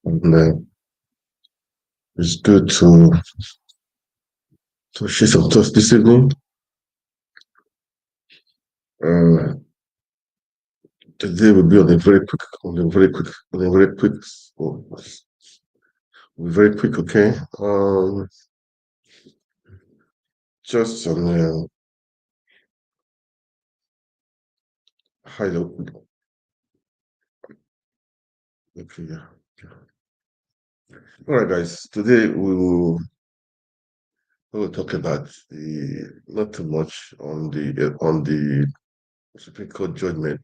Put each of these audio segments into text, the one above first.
And it's good to share some thoughts this evening. Uh, Today will be oh, very quick. Okay. Just some high level. Okay. Yeah. All right, guys. Today we will talk about the not too much on the Supreme Court judgment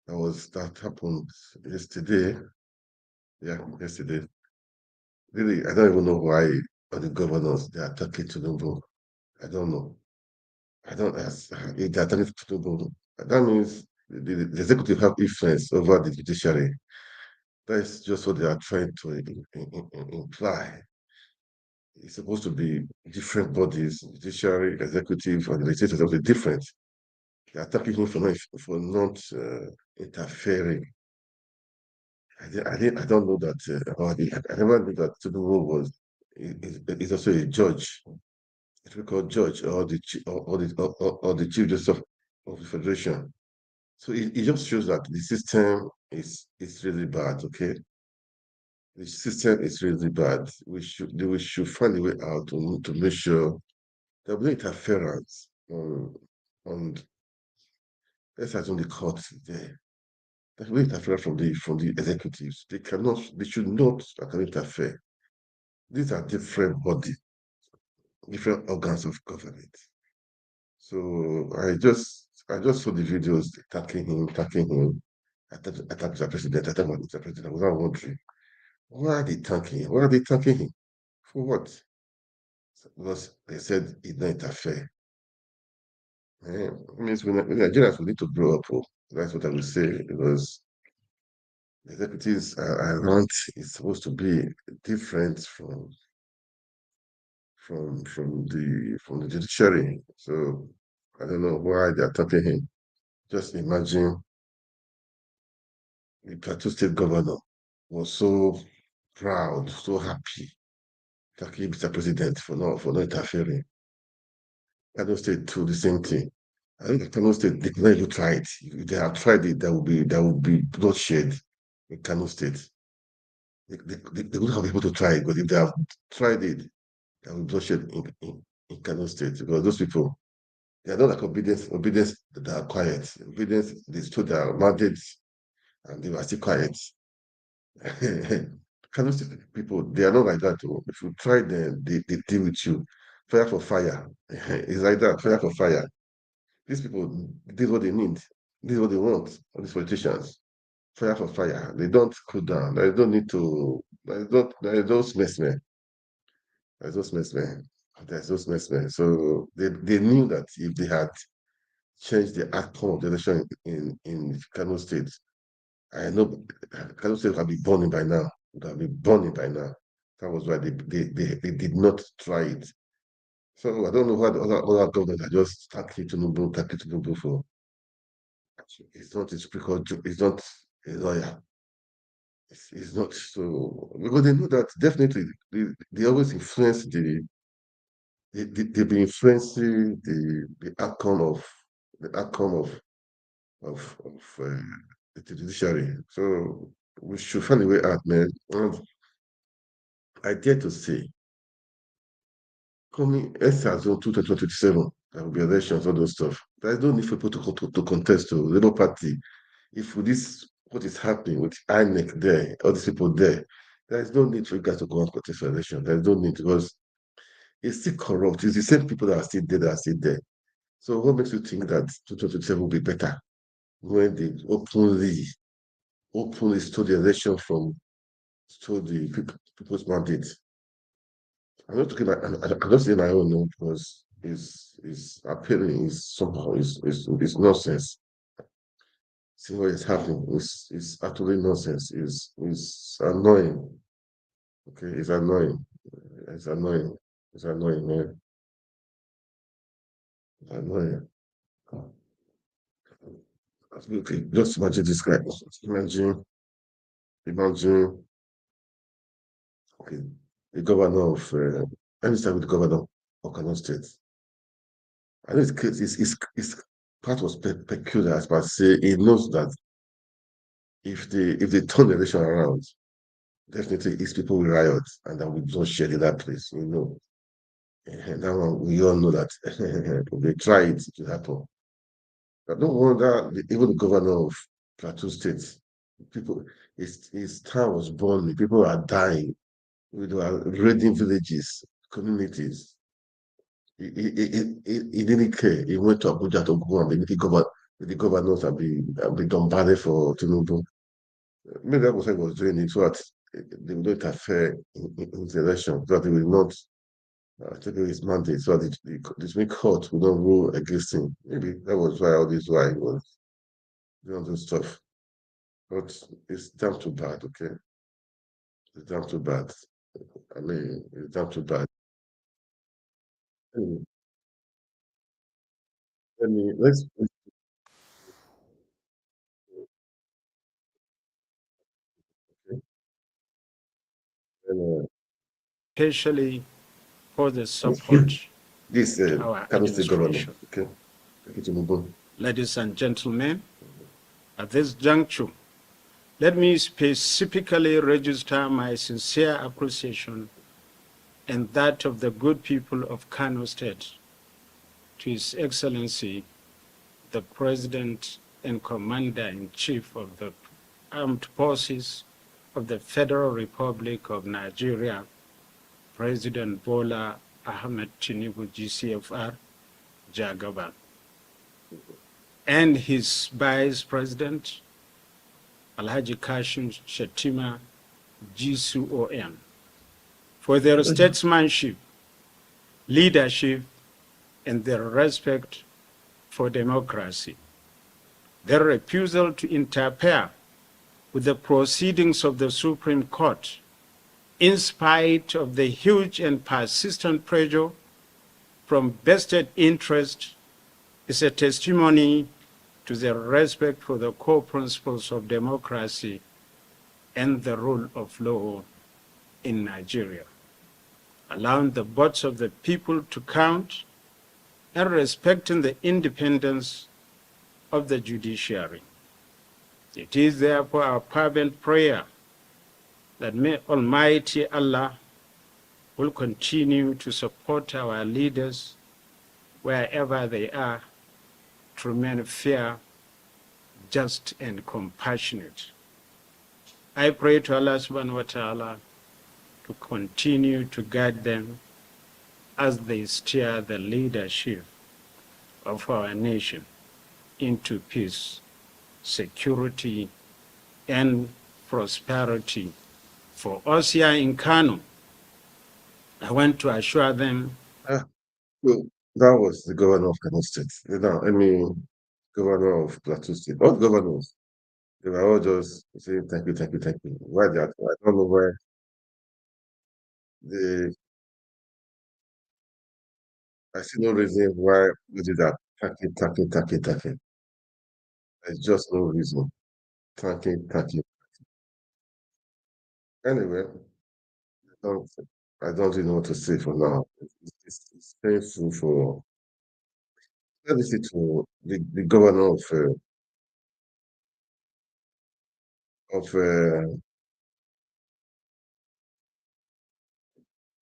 that happened yesterday. Yeah, yesterday. Really, I don't even know why all the governors they are attacking Tinubu. I don't know. I don't ask if they are attacking Tinubu. That means the executive have influence over the judiciary. That is just what they are trying to imply. It's supposed to be different bodies, judiciary, executive, and legislative are different. They are attacking him for not interfering. I don't know that about it. I never knew that Tinubu is also a judge. We call judge or the chief justice of the federation. So it just shows that the system is really bad. Okay, the system is really bad. We should find a way out to make sure there will be no interference on let's assume the court there. There will be interference from the executives. They should not interfere. These are different bodies, different organs of government. So I just saw the videos attacking him. Attack the president, attack the president. I was not wondering why are they attacking him? Why are they attacking him? For what? Because they said it not interfere. It means we Nigerians we need to grow up. Oh. That's what I would say because the executives around is supposed to be different from the judiciary. So I don't know why they're attacking him. Just imagine the Plateau State governor was so proud, so happy, thanking Mr. President for not interfering. Kano State too, the same thing. I think Kano State they never even try it. If they have tried it, there will be bloodshed in Kano State. They would have been able to try it, but if they have tried it, there will be bloodshed in Kano State because those people they are not like obedience they are quiet. Obedience they stood their mandates and they were still quiet. Kano State people, they are not like that. Oh. If you try them, they deal with you. Fire for fire. It's like that, fire for fire. These people, this is what they need. This is what they want, all these politicians. Fire for fire. They don't cool down. They don't need to, there is those messmen. There's those messmen. There's those messmen. So they knew that if they had changed the outcome of the election in Kano State, I know Kano State would have been burning by now. Would have been burning by now. That was why they did not try it. So I don't know why the other governments are just attacking Tinubu for. It's not a Supreme Court. It's not a lawyer. It's not so because they know that definitely they always influence they've been influencing the outcome of the judiciary. So we should find a way out, man. And I dare to say coming SR zone 2027, there will be elections, all those stuff. There is no need for people to contest to Labour Party. If this what is happening with INEC there, all these people there is no need for you guys to go and contest for election. There is no need because it's still corrupt. It's the same people that are still there that are still there. So what makes you think that 2027 will be better when they openly stole the election from stole the people's mandate? I'm not talking about. I'm not saying my own no because is appealing is somehow is nonsense. See what is happening is actually nonsense. Is annoying. Okay, it's annoying. It's annoying. It's annoying, man. It's annoying. Okay, just imagine this guy. Imagine Imagine, okay, the governor of, let me start with the governor of Kano State. I know his part was peculiar, as per say, he knows that if they turn the election around, definitely his people will riot and that will just shed in that place, you know. That one, we all know that if they try it, it will happen. But no wonder even the governor of Plateau State, people, his town was burning, people are dying, we were raiding villages, communities. He didn't care. He went to Abuja to go and meet the governors and be bombarded for TINUBU. Maybe that was why he was doing it so that they will not interfere in the election, so that they will not take away his mandate, so that the Supreme Court will not rule against him. Maybe that was why all this why he was doing all this stuff. But it's damn too bad, okay? It's damn too bad. I mean, it's damn too bad. Anyway, let's okay. And, Especially for the support this to our Kano State governor, administration. okay? Thank you, Tinubu. Ladies and gentlemen, at this juncture, let me specifically register my sincere appreciation and that of the good people of Kano State to His Excellency, the President and Commander-in-Chief of the Armed Forces of the Federal Republic of Nigeria, President Bola Ahmed Tinubu, GCFR, Jagaban, and his Vice President, Alhaji Kashim Shettima, GCON, for their statesmanship, leadership, and their respect for democracy. Their refusal to interfere with the proceedings of the Supreme Court, in spite of the huge and persistent pressure from vested interests, is a testimony to their respect for the core principles of democracy and the rule of law in Nigeria, allowing the votes of the people to count and respecting the independence of the judiciary. It is therefore our fervent prayer that may Almighty Allah will continue to support our leaders wherever they are, to remain fair, just, and compassionate. I pray to Allah subhanahu wa ta'ala to continue to guide them as they steer the leadership of our nation into peace, security, and prosperity. For us here in Kano, I want to assure them. So that was the governor of Kano State. Now, I mean, governor of Plateau State. All governors, they were all just saying thank you, thank you, thank you. Why that? I don't know why they. I see no reason why we did that. Thank you, thank you, thank you, thank you. There's just no reason. Thank you, thank you. Anyway, I don't, I don't really know what to say for now. It's painful for. Let me say to the governor of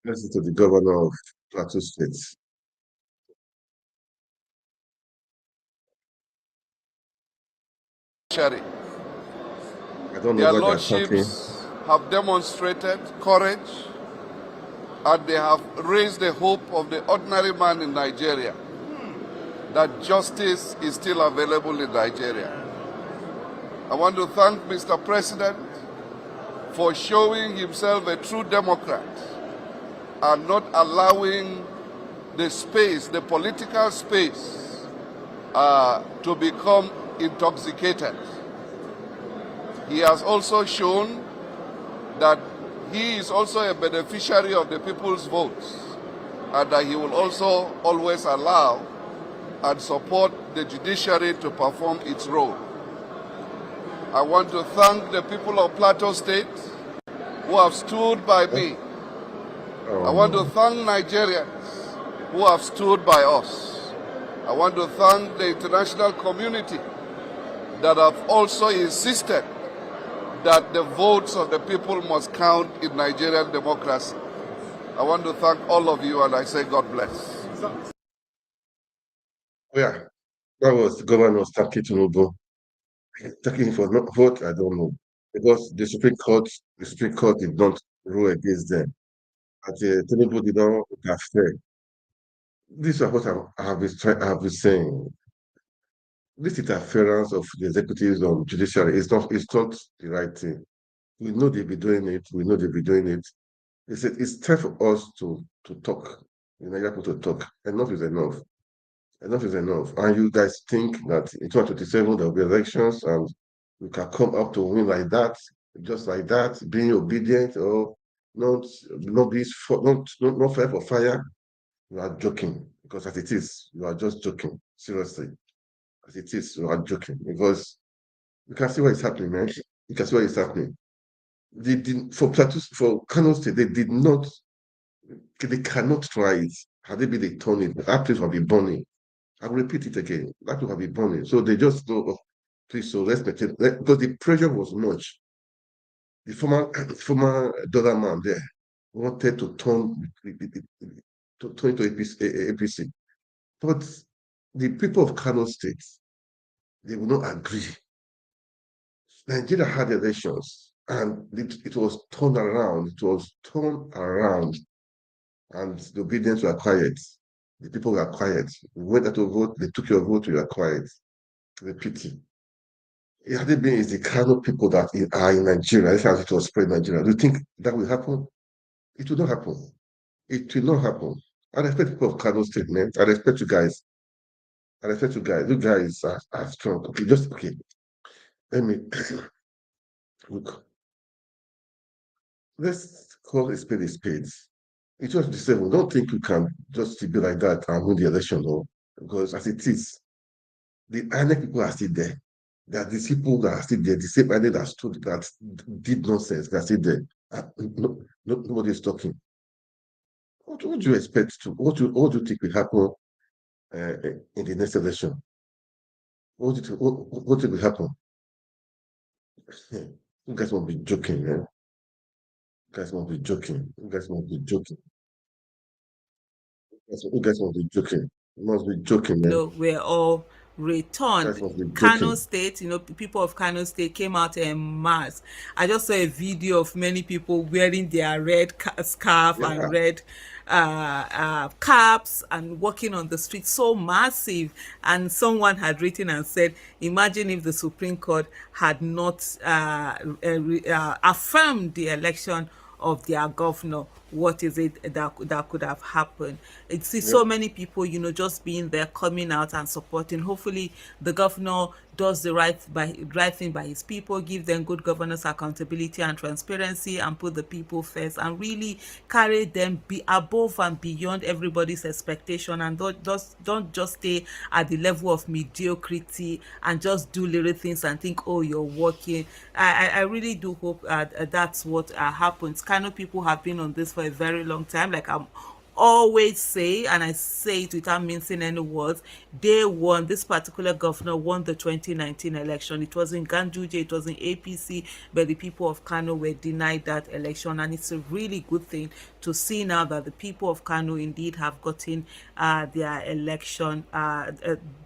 listen to the governor of Plateau State. Cherry. I don't know Their why they're talking. lordships have demonstrated courage and they have raised the hope of the ordinary man in Nigeria that justice is still available in Nigeria. I want to thank Mr. President for showing himself a true Democrat and not allowing the space, the political space, to become intoxicated. He has also shown that he is also a beneficiary of the people's votes and that he will also always allow and support the judiciary to perform its role. I want to thank the people of Plateau State who have stood by me. I want to thank Nigerians who have stood by us. I want to thank the international community that have also insisted that the votes of the people must count in Nigerian democracy. I want to thank all of you, and I say God bless. Yeah, that was Governor TINUBU. Taking for not vote, I don't know. Because the Supreme Court did not rule against them. But Tinubu did not interfere. This is what I have been saying. This interference of the executives on judiciary is not the right thing. We know they'll be doing it. We know they'll be doing it. It's time for us to talk. You know, you have to talk. Enough is enough. Enough is enough. And you guys think that in 2027 there will be elections and you can come up to win like that, just like that, being obedient or not being not fire for fire. You are joking because as it is, you are just joking. Seriously, as it is, you are joking because you can see what is happening, man. You can see what is happening. They did for Kano State. They did not. They cannot try it. Had they been they turn it, that place will be burning. I will repeat it again. That will be burning. So they just know, oh, please, so let's maintain because the pressure was much. The former dollar man there wanted to turn to APC. But the people of Kano State, they will not agree. Nigeria had elections and it was turned around. It was turned around and the obedience were quiet. The people were quiet. We went out to vote, they took your vote, you were quiet. The pity. It had been is the kind of people that are in Nigeria, as it was spread in Nigeria. Do you think that will happen? It will not happen. It will not happen. I respect people of Kano statement. I respect you guys. I respect you guys. You guys are strong. Okay, just okay. Let me look. Let's call a spade a spade. It was the same. Don't think you can just be like that and win the election, no. Because as it is, the INEC people are still there. That these people that are still there, the same INEC that stood that did nonsense, that are still there. Nobody is talking. What do you expect to? What do you think will happen in the next election? What do you think will happen? You guys won't be joking, man. You guys won't be joking. You guys won't be joking. You guys won't be joking. You must be joking, man. Were all You returned. guys must be Kano joking. State, people of Kano State came out en mass. I just saw a video of many people wearing their red scarf and Yeah, red caps and walking on the street, so massive. And someone had written and said, imagine if the Supreme Court had not affirmed the election of their governor, what is it that could have happened? It's yeah. so many people, just being there, coming out and supporting. Hopefully the governor does the right thing by his people, give them good governance, accountability and transparency, and put the people first, and really carry them be above and beyond everybody's expectation, and don't just stay at the level of mediocrity and just do little things and think, oh, you're working. I really do hope that's what happens. Kind of people have been on this for a very long time. Like I'm always say, and I say it without mincing any words, they won. This particular governor won the 2019 election. It was in Ganduje, it was in APC, but the people of Kano were denied that election, and it's a really good thing to see now that the people of Kano indeed have gotten their election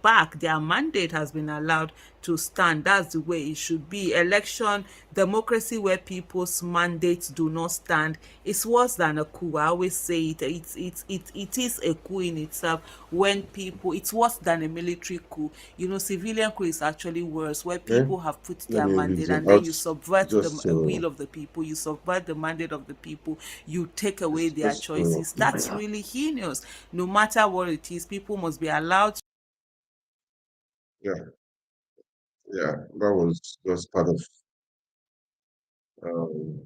back. Their mandate has been allowed to stand. That's the way it should be. Election democracy where people's mandates do not stand is worse than a coup. I always say it. It is a coup in itself when people. It's worse than a military coup. Civilian coup is actually worse, where Okay. people have put Let their me read mandate them and then out. you subvert Just the will of the people. You subvert the mandate of the people. You take away just their just choices. That's really heinous. No matter what it is, people must be allowed. yeah, yeah. That was just part of um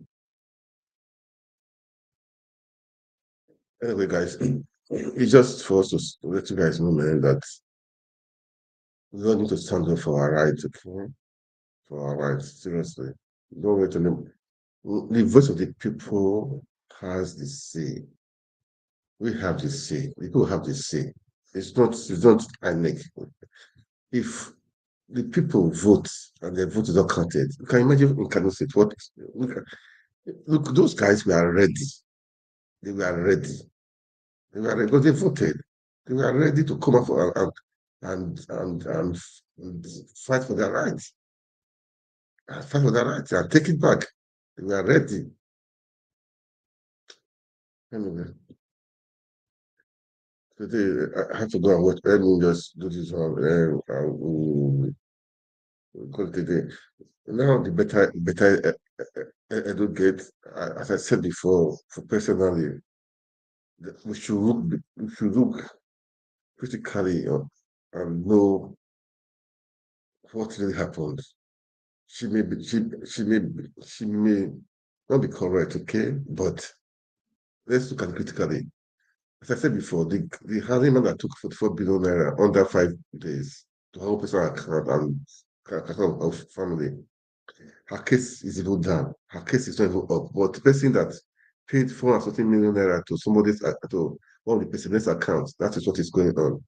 anyway, guys. It's just for us to let you guys know, man, that we all need to stand up for our rights, okay? for our rights. Seriously, don't wait on them. The voice of the people has the say. We have the say. The people have the say. It's not INEC. If the people vote and their vote is not counted, you can imagine in Kano State what look, those guys were ready. They were ready. They were ready because they voted. They were ready to come up and fight for their rights. And fight for their rights and take it back. They were ready. Anyway, today I have to go and watch. Let me just do this one. We'll call it today. Now the better educate. As I said before, for personally, we should look critically and know what really happened. She may not be correct, okay, but let's look at it critically. As I said before, the Harriman that took 44 billion naira under 5 days to help personal account and account of family, her case is even down. Her case is not even up. But the person that paid 430 million naira to somebody's to one of the president's accounts, that is what is going on.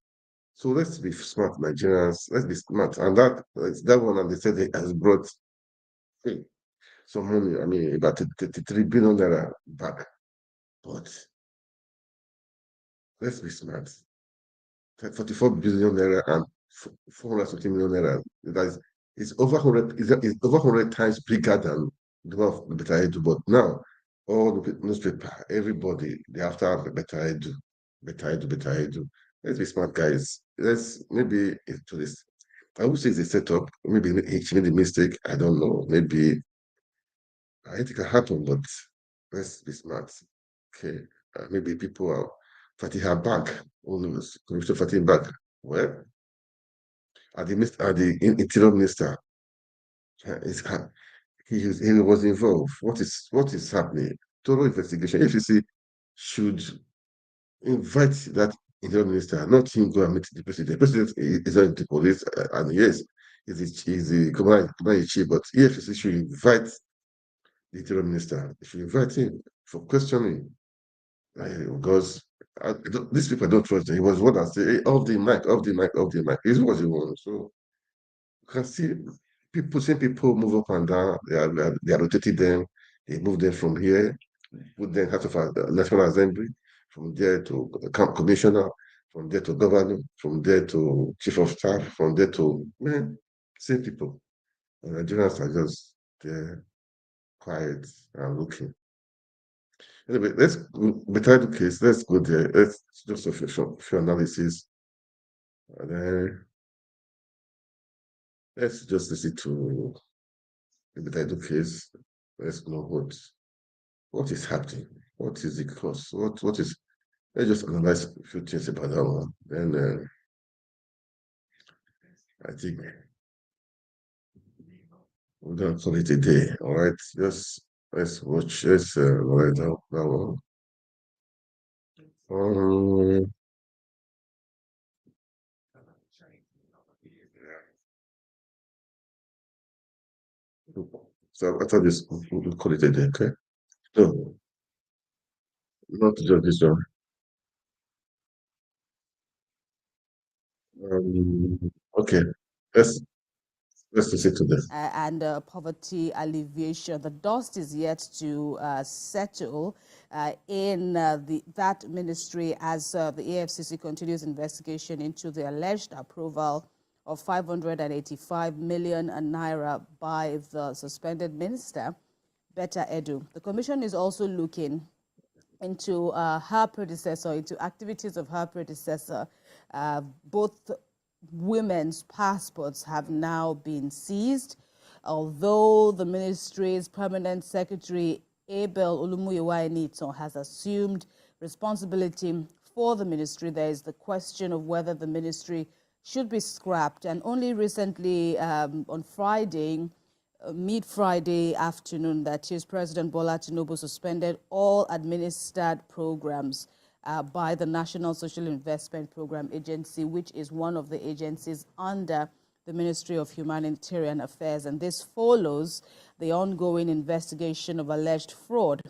So let's be smart, Nigerians. Let's be smart. And it's that one, and they said it has brought some money. I mean, about 33 billion naira back. But let's be smart. 44 billion naira and 430 million naira. That is over 100. Is over 100 times bigger than the one of Better Edu. But now, all the newspaper, everybody, they have to have a Better Edu, Better Edu, Better Edu. Let's be smart, guys. Let's maybe to this. I would say it's a setup. Maybe she made a mistake. I don't know. Maybe I think it can happen, but let's be smart. Okay. Maybe people are fighting her back. All of us, fighting back. Well, the interior minister, is he was involved. What is happening? Total investigation. FCC should invite that interior minister, not him go and meet the president. The president is not the police, and yes, he's the commander in chief, but EFCC should invite the interior minister. They should invite him for questioning. Because these people don't trust him. He was one that said, hey, off the mic, off the mic, off the mic. He's what he wants. So you can see seeing people move up and down. They are rotating them. They move them from here, put them out of the National Assembly, from there to camp commissioner, from there to governor, from there to chief of staff, from there to same people. And Nigerians are just there, quiet and looking. Anyway, let's better the case. Let's go there. Let's just a few analysis, and then let's just listen to the better the case. Let's know what is happening. What is the cause? What is? Let's just analyze a few things about that one. Then I think we're gonna call it a day. All right. Just let's watch. Let's write down that one. Um, so after this, we'll call it a day. Okay. No, not just this one. Okay. Let's let's listen to this. And poverty alleviation. The dust is yet to settle in that ministry as the AFCC continues investigation into the alleged approval of 585 million naira by the suspended minister, Betta Edu. The commission is also looking into her predecessor, into activities of her predecessor. Both women's passports have now been seized, although the ministry's permanent secretary, Abel Olumuyiwa has assumed responsibility for the ministry. There is the question of whether the ministry should be scrapped. And only recently, on Friday, mid-Friday afternoon, that is, President Bola TINUBU suspended all administered programs by the National Social Investment Program Agency, which is one of the agencies under the Ministry of Humanitarian Affairs. And this follows the ongoing investigation of alleged fraud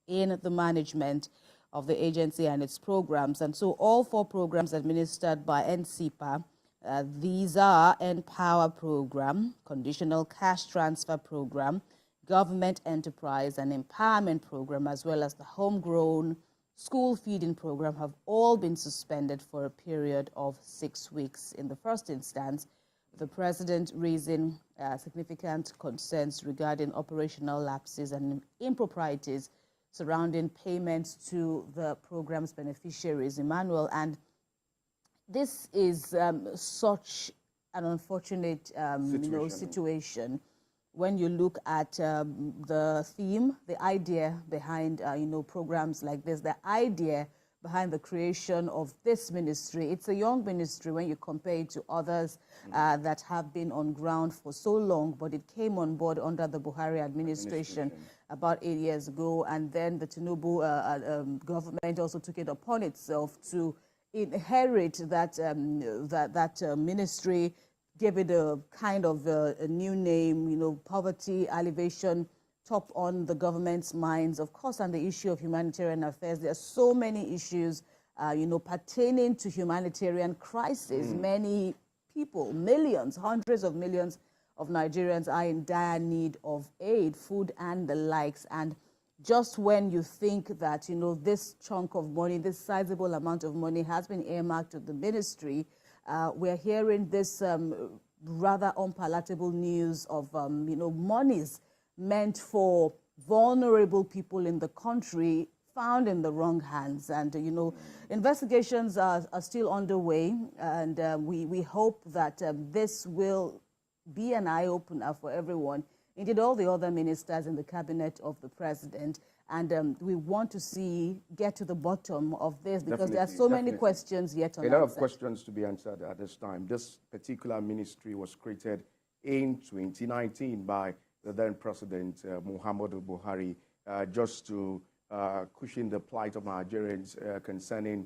in the management of the agency and its programs. And so all 4 programs administered by NCPA, these are Empower Program, Conditional Cash Transfer Program, Government Enterprise and Empowerment Program, as well as the Homegrown School Feeding Program, have all been suspended for a period of 6 weeks. In the first instance, the President raising significant concerns regarding operational lapses and improprieties surrounding payments to the program's beneficiaries, Emmanuel. And this is such an unfortunate situation when you look at the theme, the idea behind programs like this, the idea behind the creation of this ministry. It's a young ministry when you compare it to others that have been on ground for so long, but it came on board under the Buhari administration about 8 years ago, and then the TINUBU government also took it upon itself to inherit that ministry, gave it a kind of a new name, poverty alleviation, top on the government's minds, of course, on the issue of humanitarian affairs. There are so many issues, pertaining to humanitarian crisis. Many people, millions, hundreds of millions of Nigerians are in dire need of aid, food and the likes. And just when you think that, this chunk of money, this sizable amount of money has been earmarked to the ministry, we're hearing this rather unpalatable news of, monies meant for vulnerable people in the country found in the wrong hands. And, investigations are still underway, and we hope that this will be an eye-opener for everyone, indeed all the other ministers in the cabinet of the president. And we want to get to the bottom of this, because there are so many questions yet unanswered. A lot of questions to be answered at this time. This particular ministry was created in 2019 by the then President Muhammadu Buhari, just to cushion the plight of Nigerians concerning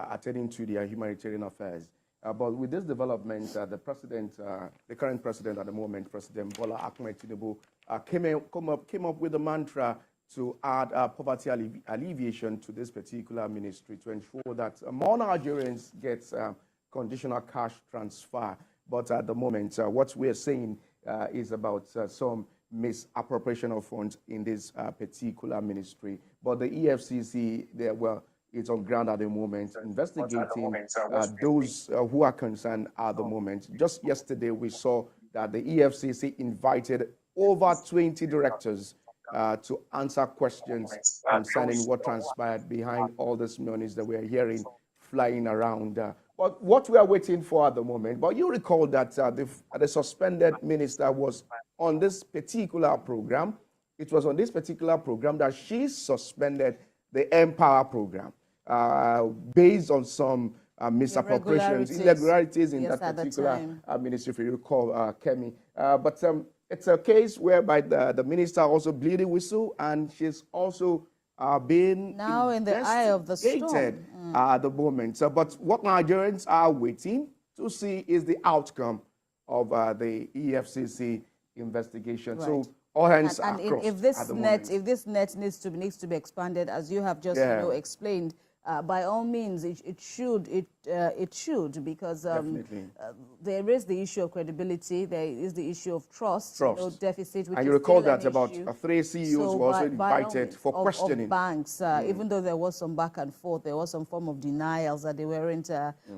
attending to their humanitarian affairs. But with this development, the current president at the moment, President Bola Ahmed Tinubu, came up with a mantra to add poverty alleviation to this particular ministry to ensure that more Nigerians get conditional cash transfer. But at the moment, what we're saying is about some misappropriation of funds in this particular ministry. But the EFCC, it's on ground at the moment, investigating those who are concerned at the moment. Just yesterday, we saw that the EFCC invited over 20 directors to answer questions concerning what transpired behind all these monies that we're hearing flying around. But what we are waiting for at the moment, but you recall that the suspended minister was on this particular program. It was on this particular program that she suspended the Empower program based on some misappropriations, irregularities in that particular ministry, if you recall, Kemi. But it's a case whereby the minister also blew the whistle, and she's also being now in the eye of the storm at the moment. But what Nigerians are waiting to see is the outcome of the EFCC investigation. Right. So all hands are crossed. If this net needs to be expanded, as you have just explained, by all means, it should, because there is the issue of credibility, there is the issue of trust. Deficit. Which and you recall that about 3 CEOs were also invited for questioning. Of banks, even though there was some back and forth, there was some form of denials that they weren't.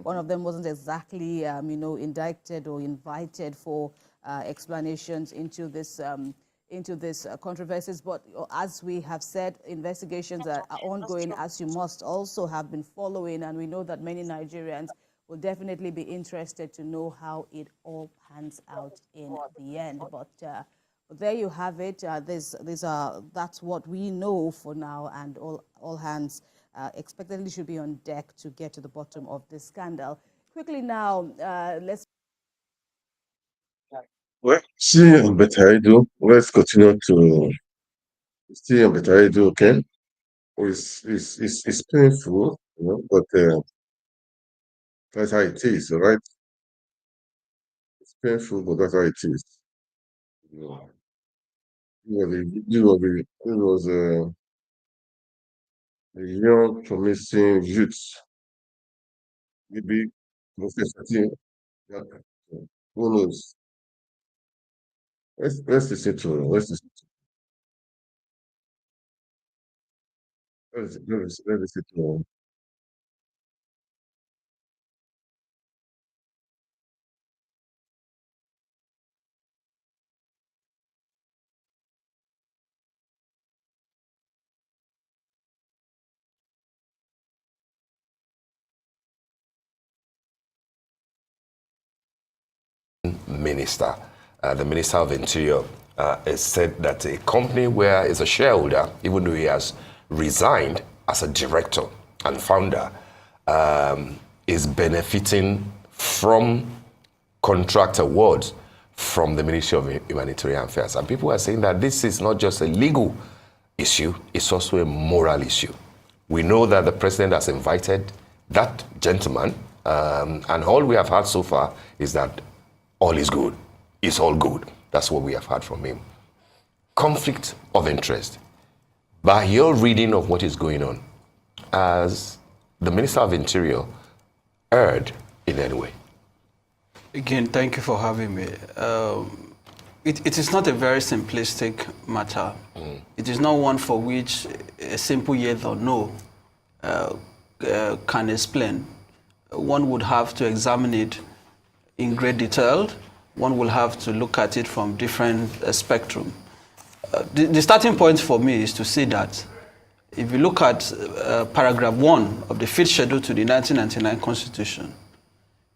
One of them wasn't exactly, indicted or invited for explanations into this. Controversies, but as we have said, investigations are ongoing, as you must also have been following, and we know that many Nigerians will definitely be interested to know how it all pans out in the end. But there you have it. That's what we know for now, and all hands expectedly should be on deck to get to the bottom of this scandal. Quickly now, let's. Well, see on Betarido, let's continue to see on Betarido, okay? It's painful, but that's how it is, all right? It's painful, but that's how it is. You know, it was a young, promising youth, maybe Mr. 13. Yeah. Who knows? Let's listen to let's listen to Minister, the Minister of Interior, has said that a company where is a shareholder, even though he has resigned as a director and founder, is benefiting from contract awards from the Ministry of Humanitarian Affairs. And people are saying that this is not just a legal issue, it's also a moral issue. We know that the president has invited that gentleman, and all we have heard so far is that all is good. It's all good. That's what we have heard from him. Conflict of interest. By your reading of what is going on, as the Minister of Interior erred in any way? Again, thank you for having me. It is not a very simplistic matter. It is not one for which a simple yes or no can explain. One would have to examine it in great detail. One will have to look at it from different spectrum. The starting point for me is to see that if you look at paragraph 1 of the 5th schedule to the 1999 Constitution,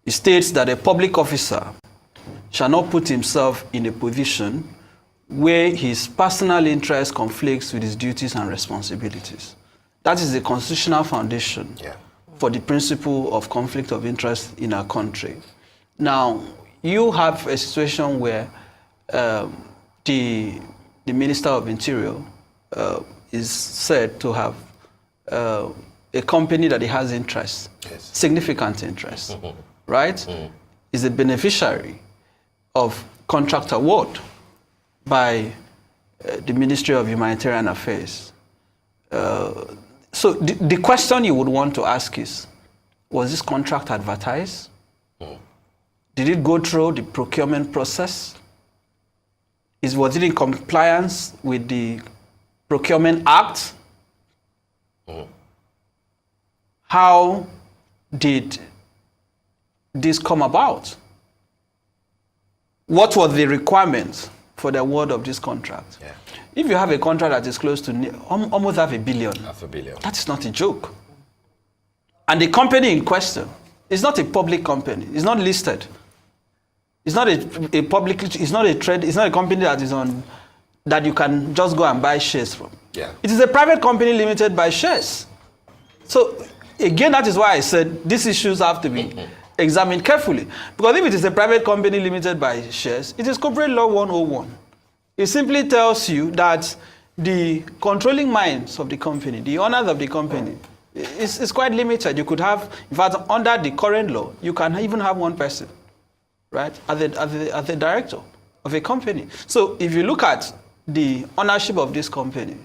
it states that a public officer shall not put himself in a position where his personal interest conflicts with his duties and responsibilities. That is the constitutional foundation for the principle of conflict of interest in our country. Now, you have a situation where the Minister of Interior is said to have a company that he has interest, significant interest, right? Is a beneficiary of contract award by the Ministry of Humanitarian Affairs. So the question you would want to ask is, was this contract advertised? Did it go through the procurement process? Was it in compliance with the Procurement Act? How did this come about? What were the requirements for the award of this contract? If you have a contract that is close to almost $500 million, that is not a joke. And the company in question is not a public company. It's not listed. It's not a public. It's not a trade. It's not a company that is on that you can just go and buy shares from. It is a private company limited by shares. So again, that is why I said these issues have to be examined carefully. Because if it is a private company limited by shares, it is Corporate Law 101. It simply tells you that the controlling minds of the company, the owners of the company, is quite limited. You could have, in fact, under the current law, you can even have one person, right, as the director of a company. So if you look at the ownership of this company,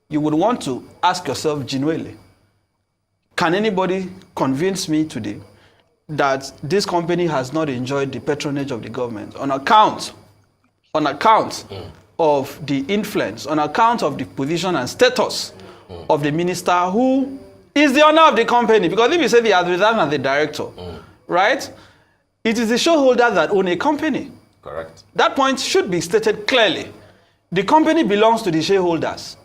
you would want to ask yourself genuinely, can anybody convince me today that this company has not enjoyed the patronage of the government on account of the influence, on account of the position and status of the minister who is the owner of the company? Because if you say the advisor and the director, right, it is the shareholders that own a company. Correct. That point should be stated clearly. The company belongs to the shareholders,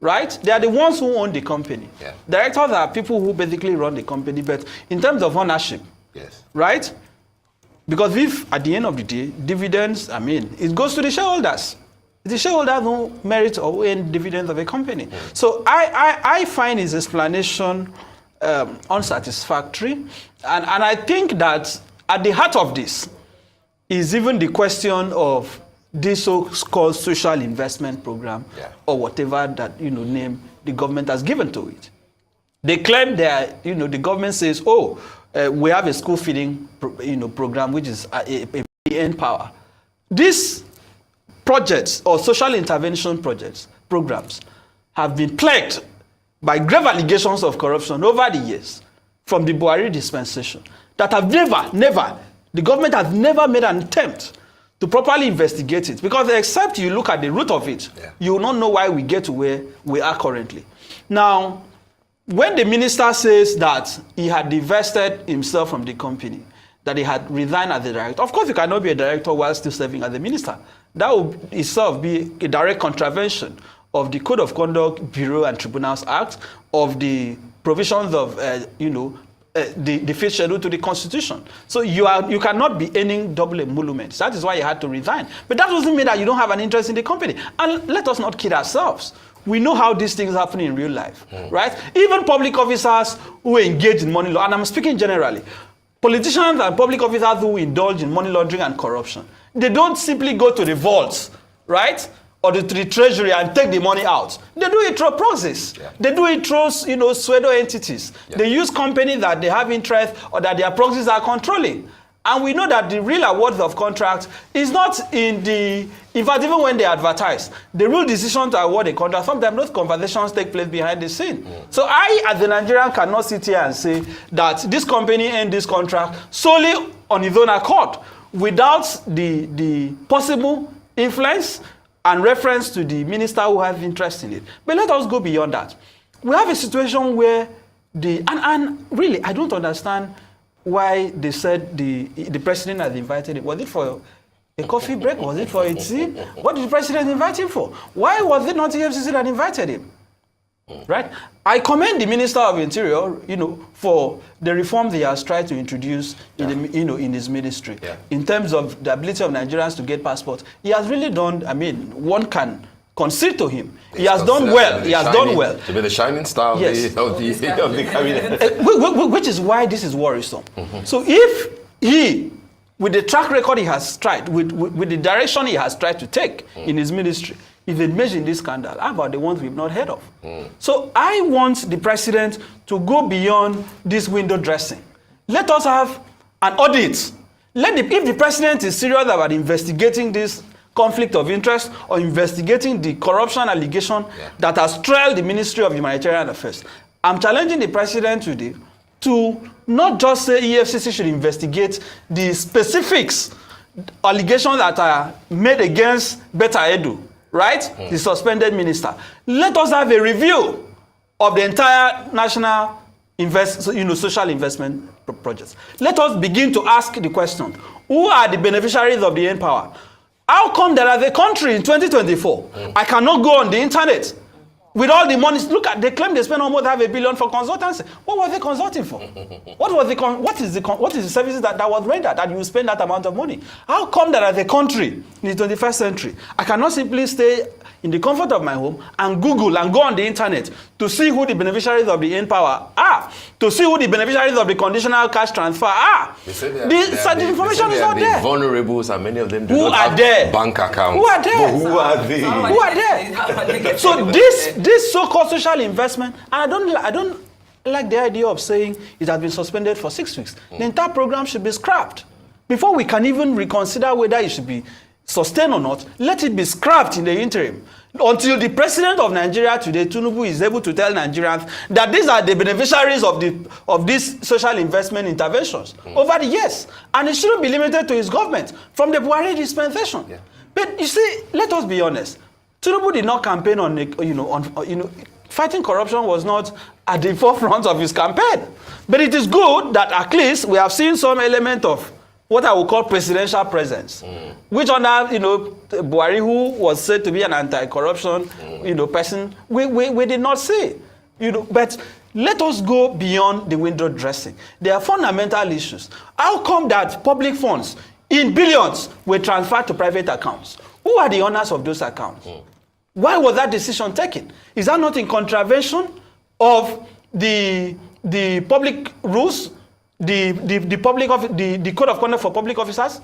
right? They are the ones who own the company. Directors are people who basically run the company, but in terms of ownership, right? Because if, at the end of the day, dividends, it goes to the shareholders. It's the shareholders who merit or who earn dividends of a company. So I find his explanation unsatisfactory. And I think that at the heart of this is even the question of this so-called social investment program or whatever that, name the government has given to it. They claim that, the government says, we have a school feeding, program, which is a end power, these projects or social intervention projects, programs, have been plagued by grave allegations of corruption over the years from the Buhari dispensation that have the government has never made an attempt to properly investigate it, because except you look at the root of it, you will not know why we get to where we are currently. Now, when the minister says that he had divested himself from the company, that he had resigned as the director, of course you cannot be a director while still serving as the minister. That would itself be a direct contravention of the Code of Conduct, Bureau and Tribunals Act, of the provisions of, the fifth schedule to the Constitution. So you cannot be earning double emoluments. That is why you had to resign. But that doesn't mean that you don't have an interest in the company. And let us not kid ourselves. We know how these things happen in real life, right? Even public officers who engage in money laundering, and I'm speaking generally, politicians and public officers who indulge in money laundering and corruption, they don't simply go to the vaults, right? Or to the treasury and take the money out. They do it through proxies. They do it through, pseudo entities. They use companies that they have interest or that their proxies are controlling. And we know that the real awards of contracts is not in in fact, even when they advertise, the real decision to award a contract, sometimes those conversations take place behind the scene. So I, as a Nigerian, cannot sit here and say that this company earned this contract solely on its own accord, without the possible influence and reference to the minister who has interest in it. But let us go beyond that. We have a situation where and really, I don't understand why they said the president has invited him. Was it for a coffee break? Was it for a tea? What did the president invite him for? Why was it not the EFCC that invited him? Right? I commend the Minister of Interior, for the reforms he has tried to introduce in his ministry. In terms of the ability of Nigerians to get passports, he has really done. I mean, one can concede to him. He has done well. He has done well. To be the shining star of the cabinet. Which is why this is worrisome. So if he, with the track record he has tried, with the direction he has tried to take in his ministry, if they mention this scandal, how about the ones we've not heard of? So I want the president to go beyond this window dressing. Let us have an audit. If the president is serious about investigating this conflict of interest or investigating the corruption allegation that has trailed the Ministry of Humanitarian Affairs, I'm challenging the president today to not just say EFCC should investigate the specifics, allegations that are made against Betta Edu, right? The suspended minister. Let us have a review of the entire national social investment projects. Let us begin to ask the question, who are the beneficiaries of the end power? How come that as a country in 2024, I cannot go on the internet with all the money? Look at, they claim they spend almost $500 billion for consultancy. What were they consulting for? What is the services that was rendered that you spend that amount of money? How come that as a country in the 21st century, I cannot simply stay in the comfort of my home and Google and go on the internet to see who the beneficiaries of the end power are, to see who the beneficiaries of the conditional cash transfer are? The information is not there. Vulnerables, and many of them do not have bank accounts. Who are there? Who are they? Who are there? So this so-called social investment, and I don't like the idea of saying it has been suspended for 6 weeks. The entire program should be scrapped before we can even reconsider whether it should be sustained or not. Let it be scrapped in the interim until the president of Nigeria today, TINUBU, is able to tell Nigerians that these are the beneficiaries of these social investment interventions over the years, and it shouldn't be limited to his government from the Buhari dispensation. But you see, let us be honest. TINUBU did not campaign on fighting corruption was not at the forefront of his campaign. But it is good that at least we have seen some element of what I would call presidential presence, which under Buhari, who was said to be an anti-corruption person, we did not see. But let us go beyond the window dressing. There are fundamental issues. How come that public funds in billions were transferred to private accounts? Who are the owners of those accounts? Why was that decision taken? Is that not in contravention of the public rules, the code of conduct for public officers?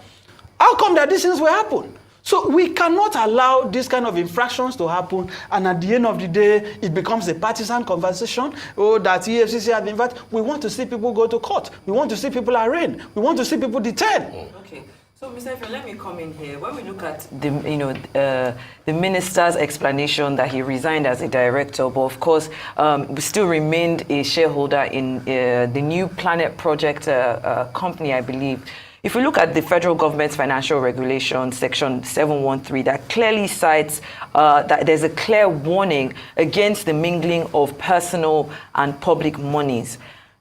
How come that these things will happen? So we cannot allow this kind of infractions to happen, and at the end of the day, it becomes a partisan conversation. Oh, that EFCC has invited. We want to see people go to court. We want to see people arraigned. We want to see people detained. Okay. So, Mr. Efe, let me come in here. When we look at the minister's explanation that he resigned as a director, but of course, still remained a shareholder in the New Planet Project company, I believe. If we look at the federal government's financial regulation, section 713, that clearly cites that there's a clear warning against the mingling of personal and public monies.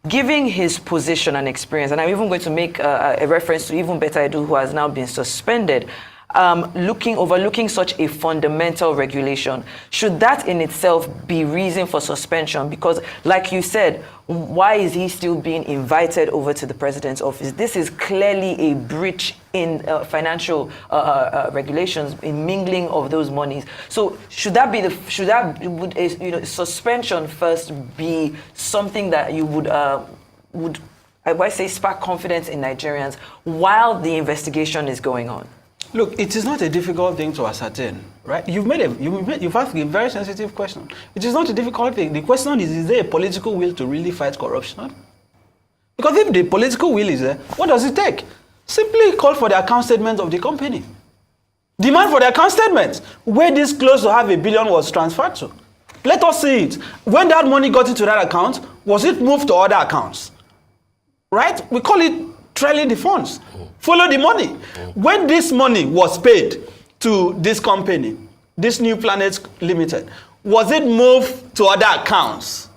Given his position and experience, and I'm even going to make a reference to even Betta Edu, who has now been suspended, overlooking such a fundamental regulation, should that in itself be reason for suspension? Because, like you said, why is he still being invited over to the president's office? This is clearly a breach in financial regulations, in mingling of those monies. So, would suspension first be something that you would I say spark confidence in Nigerians while the investigation is going on? Look, it is not a difficult thing to ascertain, right? You've asked a very sensitive question. It is not a difficult thing. The question is there a political will to really fight corruption? Because if the political will is there, what does it take? Simply call for the account statement of the company. Demand for the account statement where this close to $500 million was transferred to. Let us see it. When that money got into that account, was it moved to other accounts? Right? We call it trailing the funds. Follow the money. When this money was paid to this company, this New Planet Limited, was it moved to other accounts?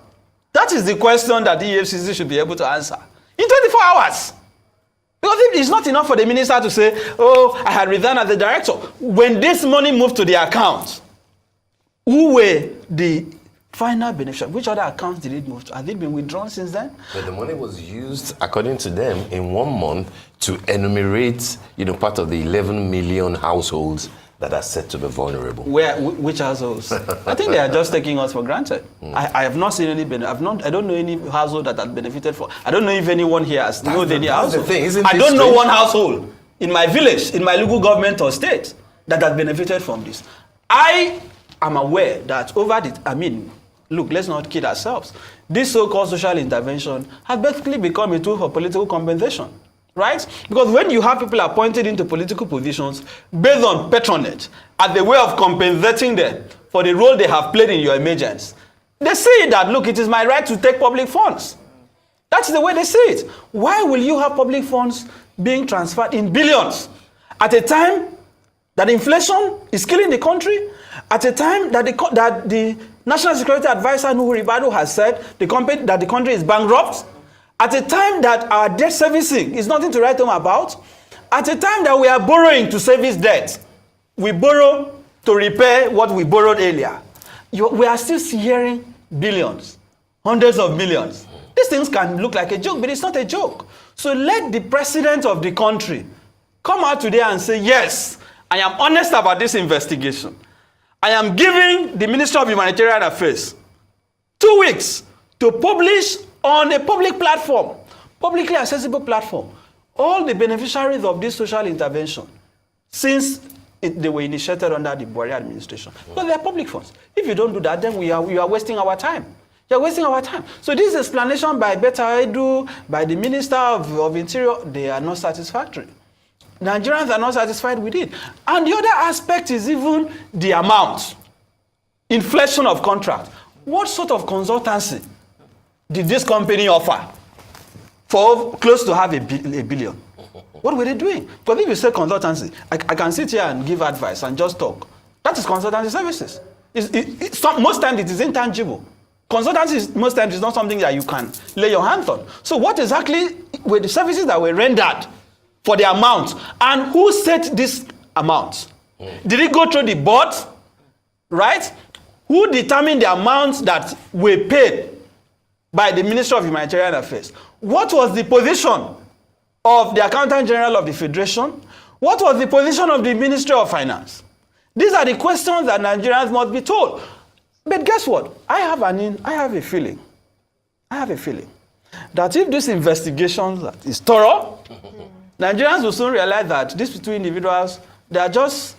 That is the question that the EFCC should be able to answer in 24 hours. Because it's not enough for the minister to say, oh, I had resigned as the director. When this money moved to the account, who were the final beneficiary? Which other accounts did it move to? Have they been withdrawn since then? But the money was used, according to them, in 1 month to enumerate, part of the 11 million households that are said to be vulnerable. Which households? I think they are just taking us for granted. I have not seen any benefit. I don't know any household that has benefited from. I don't know if anyone here has known any household. I don't know one household in my village, in my local government or state that has benefited from this. I am aware that look, let's not kid ourselves. This so-called social intervention has basically become a tool for political compensation, right? Because when you have people appointed into political positions based on patronage as a way of compensating them for the role they have played in your emergence, they see that, look, it is my right to take public funds. That's the way they see it. Why will you have public funds being transferred in billions at a time that inflation is killing the country, at a time that the National Security Advisor Nuhu Ribadu has said that the country is bankrupt, at a time that our debt servicing is nothing to write home about, at a time that we are borrowing to service debt? We borrow to repair what we borrowed earlier. We are still hearing billions, hundreds of millions. These things can look like a joke, but it's not a joke. So let the president of the country come out today and say, yes, I am honest about this investigation. I am giving the Minister of Humanitarian Affairs 2 weeks to publish on a public platform, publicly accessible platform, all the beneficiaries of this social intervention since they were initiated under the Buhari administration. Because they are public funds. If you don't do that, then we are wasting our time. You're wasting our time. So this explanation by Betta Edu, by the Minister of Interior, they are not satisfactory. Nigerians are not satisfied with it. And the other aspect is even the amount. Inflation of contract. What sort of consultancy did this company offer for close to $500 million? What were they doing? Because if you say consultancy, I can sit here and give advice and just talk. That is consultancy services. Most times it is intangible. Consultancy most times is not something that you can lay your hands on. So what exactly were the services that were rendered for the amount? And who set this amount? Did it go through the board? Right? Who determined the amounts that were paid by the Minister of Humanitarian Affairs? What was the position of the Accountant General of the Federation? What was the position of the Ministry of Finance? These are the questions that Nigerians must be told. But guess what? I have a feeling that if this investigation is thorough, Nigerians will soon realize that these two individuals, they are just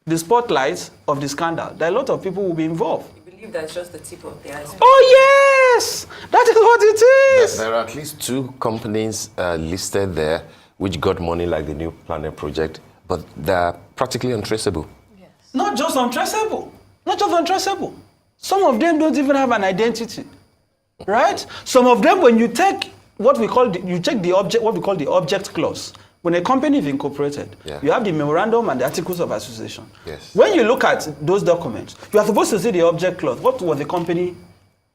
the spotlights of the scandal. There are a lot of people who will be involved. You believe that's just the tip of the iceberg? Oh yes! That is what it is! There are at least 2 companies listed there which got money like the New Planet project, but they're practically untraceable. Yes. Not just untraceable. Not just untraceable. Some of them don't even have an identity, right? Some of them, when you take what we call what we call the object clause. When a company is incorporated, you have the memorandum and the articles of association. Yes. When you look at those documents, you are supposed to see the object clause. What was the company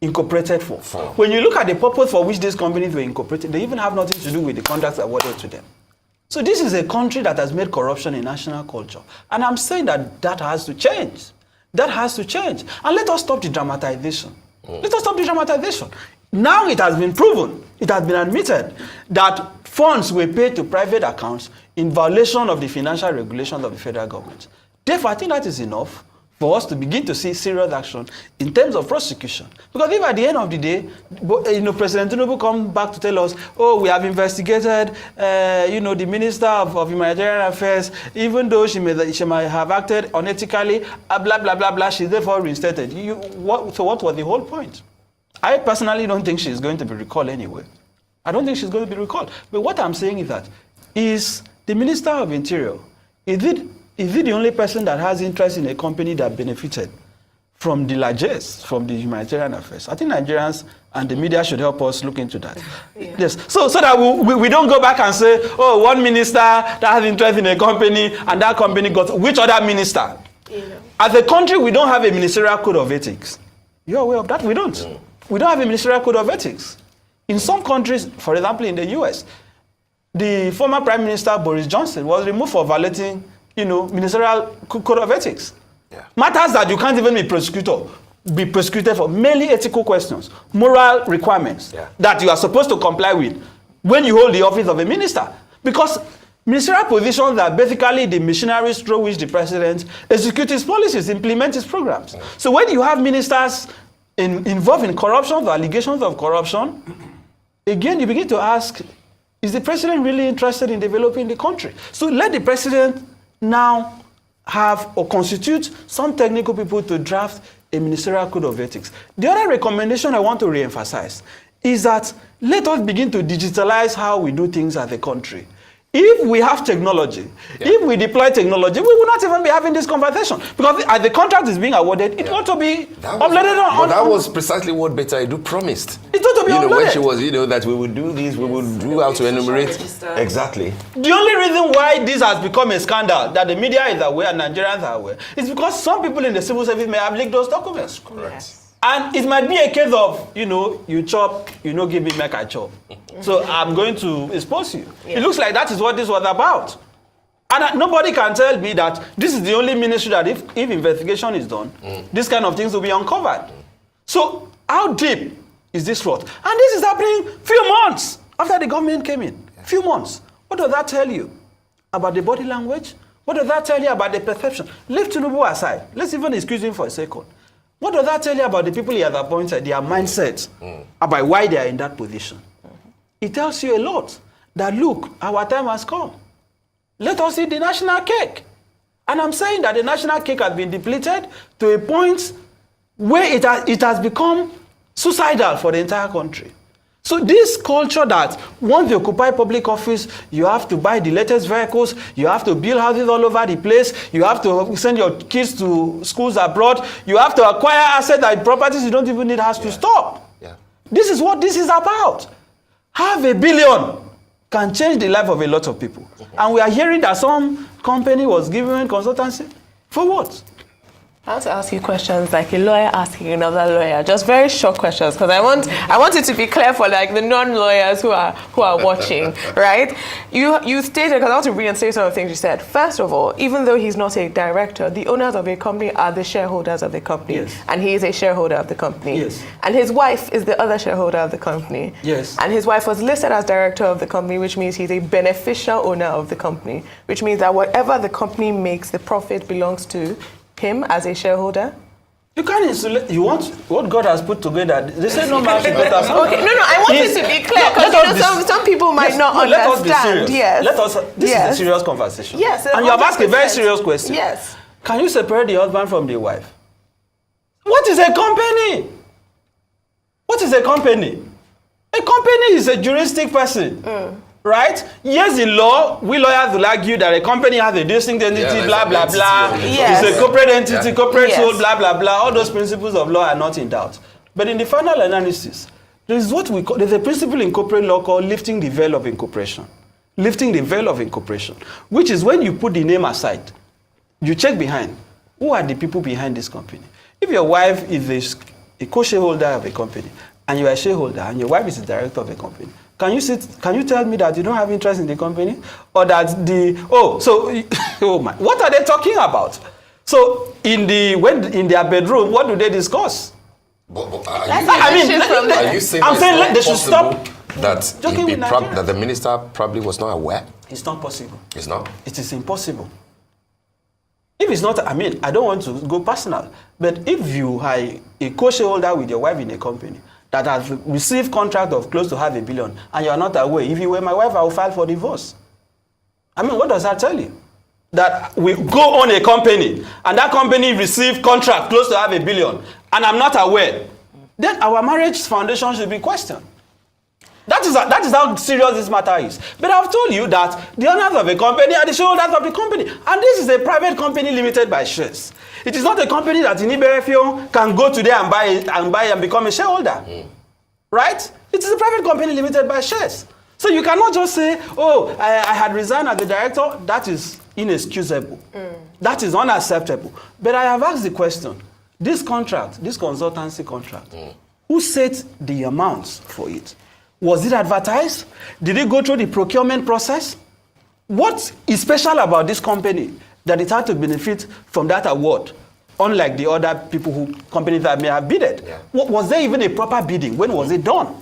incorporated for? When you look at the purpose for which these companies were incorporated, they even have nothing to do with the contracts awarded to them. So this is a country that has made corruption a national culture. And I'm saying that has to change. That has to change. And let us stop the dramatization. Let us stop the dramatization. Now it has been proven, it has been admitted that funds were paid to private accounts in violation of the financial regulations of the federal government. Therefore, I think that is enough for us to begin to see serious action in terms of prosecution. Because if at the end of the day, President TINUBU comes back to tell us, oh, we have investigated, the Minister of Humanitarian Affairs, even though she might have acted unethically, blah, blah, blah, blah, she's therefore reinstated. So what was the whole point? I personally don't think she's going to be recalled anyway. I don't think she's going to be recalled. But what I'm saying is that, is the Minister of Interior, is it the only person that has interest in a company that benefited from the largesse, from the humanitarian affairs? I think Nigerians and the media should help us look into that. Yes. So that we don't go back and say, oh, one minister that has interest in a company and that company got, which other minister? As a country, we don't have a ministerial code of ethics. You're aware of that? We don't. We don't have a ministerial code of ethics. In some countries, for example, in the US, the former Prime Minister Boris Johnson was removed for violating, ministerial code of ethics. Matters that you can't even be prosecuted for, merely ethical questions, moral requirements that you are supposed to comply with when you hold the office of a minister. Because ministerial positions are basically the machineries through which the president executes his policies, implements his programs. So when you have ministers involved in corruption, or allegations of corruption, again, you begin to ask, is the president really interested in developing the country? So let the president now have or constitute some technical people to draft a ministerial code of ethics. The other recommendation I want to re-emphasize is that let us begin to digitalize how we do things as a country. If we have technology, if we deploy technology, we will not even be having this conversation. Because as the contract is being awarded, it ought to be uploaded on. But that was precisely what Beta Edu promised. It ought to be uploaded. When she was, that we would do this, we would do how to enumerate. Exactly. The only reason why this has become a scandal, that the media is aware and Nigerians are aware, is because some people in the civil service may have leaked those documents. Correct. Yes. And it might be a case of, you chop, give me, make I chop. So I'm going to expose you. It looks like that is what this was about. And nobody can tell me that this is the only ministry that if investigation is done, this kind of things will be uncovered. So how deep is this fraud? And this is happening few months after the government came in. Few months. What does that tell you about the body language? What does that tell you about the perception? Leave TINUBU aside. Let's even excuse him for a second. What does that tell you about the people he has appointed, their mindset, about why they are in that position? It tells you a lot that, look, our time has come. Let us eat the national cake. And I'm saying that the national cake has been depleted to a point where it has become suicidal for the entire country. So this culture that once you occupy public office, you have to buy the latest vehicles, you have to build houses all over the place, you have to send your kids to schools abroad, you have to acquire assets and properties you don't even need, has to stop. This is what this is about. $500 million can change the life of a lot of people. And we are hearing that some company was giving consultancy. For what? I want to ask you questions like a lawyer asking another lawyer, just very short questions, because I want it to be clear for like the non-lawyers who are watching, right? You stated, because I want to reinstate some of the things you said. First of all, even though he's not a director, the owners of a company are the shareholders of the company, and he is a shareholder of the company. And his wife is the other shareholder of the company. And his wife was listed as director of the company, which means he's a beneficial owner of the company, which means that whatever the company makes, the profit belongs to him as a shareholder. You can't insulate. You want what God has put together. They say no man should better. Okay, no, I want it to be clear, because some people might not understand. This is a serious conversation. And you have asked a very serious question. Can you separate the husband from the wife? What is a company? What is a company? A company is a juristic person. right? Yes, in law, we lawyers will argue that a company has a distinct entity, blah, blah, blah. Yes. It's a corporate entity, corporate Yes. soul, blah, blah, blah. All those principles of law are not in doubt. But in the final analysis, there's a principle in corporate law called lifting the veil of incorporation. Lifting the veil of incorporation, which is when you put the name aside, you check behind. Who are the people behind this company? If your wife is a co-shareholder of a company, and you are a shareholder, and your wife is the director of a company, can you tell me that you don't have interest in the company? Or that what are they talking about? So in their bedroom, what do they discuss? Are you saying I'm saying they should stop that that the minister probably was not aware? It's not possible. It's not? It is impossible. If it's not, I don't want to go personal, but if you are a co-shareholder with your wife in a company that has received contract of close to $500 million and you are not aware, if you were my wife, I will file for divorce. What does that tell you? That we go on a company and that company received contract close to $500 million and I'm not aware, then our marriage foundation should be questioned. That is how serious this matter is. But I've told you that the owners of a company are the shareholders of the company. And this is a private company limited by shares. It is not a company that Iniberefio can go today and buy and become a shareholder. Right? It is a private company limited by shares. So you cannot just say, oh, I had resigned as the director. That is inexcusable. That is unacceptable. But I have asked the question, this contract, this consultancy contract, who set the amounts for it? Was it advertised? Did it go through the procurement process? What is special about this company that it had to benefit from that award, unlike the other companies that may have bidded? Yeah. Was there even a proper bidding? When was it done?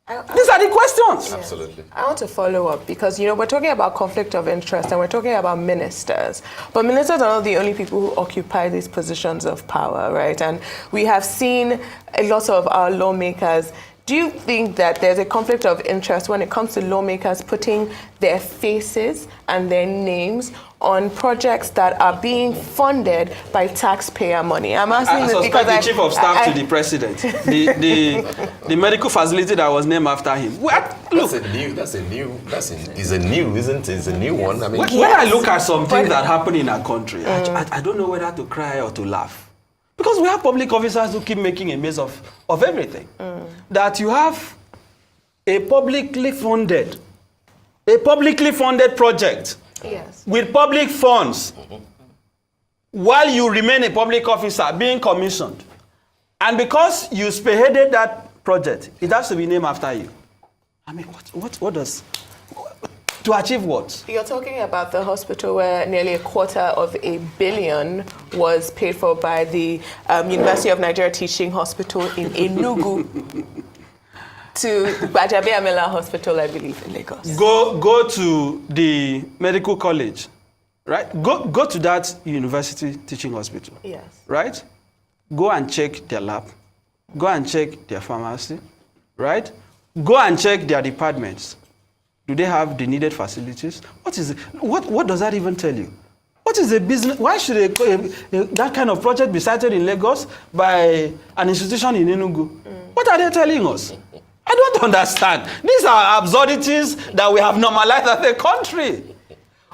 These are the questions. Absolutely. I want to follow up because, we're talking about conflict of interest and we're talking about ministers. But ministers are not the only people who occupy these positions of power, right? And we have seen a lot of our lawmakers. Do you think that there's a conflict of interest when it comes to lawmakers putting their faces and their names on projects that are being funded by taxpayer money? I'm asking this because the chief of staff to the president, the medical facility that was named after him. That's a new, isn't it? It's a new one. When I look at some things that happen in our country, I don't know whether to cry or to laugh. Because we have public officers who keep making a mess of everything. That you have a publicly funded project with public funds while you remain a public officer being commissioned. And because you spearheaded that project, it has to be named after you. What does... To achieve what? You're talking about the hospital where nearly $250 million was paid for by the University of Nigeria Teaching Hospital in Enugu to Gbajabiamila Hospital, I believe, in Lagos. Go to the medical college, right? Go to that university teaching hospital. Yes. Right? Go and check their lab. Go and check their pharmacy. Right? Go and check their departments. Do they have the needed facilities? What does that even tell you? What is a business? Why should that kind of project be cited in Lagos by an institution in Enugu? What are they telling us? I don't understand. These are absurdities that we have normalized as a country.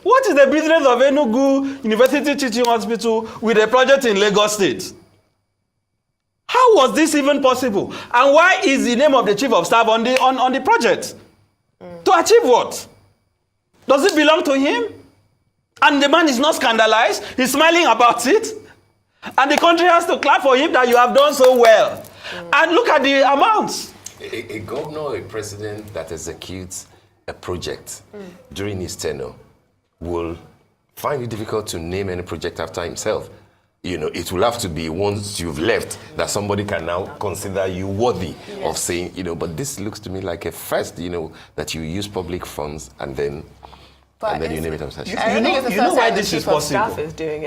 What is the business of Enugu University Teaching Hospital with a project in Lagos State? How was this even possible? And why is the name of the chief of staff on the project? To achieve what? Does it belong to him? And the man is not scandalized. He's smiling about it. And the country has to clap for him that you have done so well. And look at the amounts. A governor or a president that executes a project during his tenure will find it difficult to name any project after himself. It will have to be once you've left that somebody can now consider you worthy of saying, but this looks to me like a first, that you use public funds and then you name it after. You know why this is possible?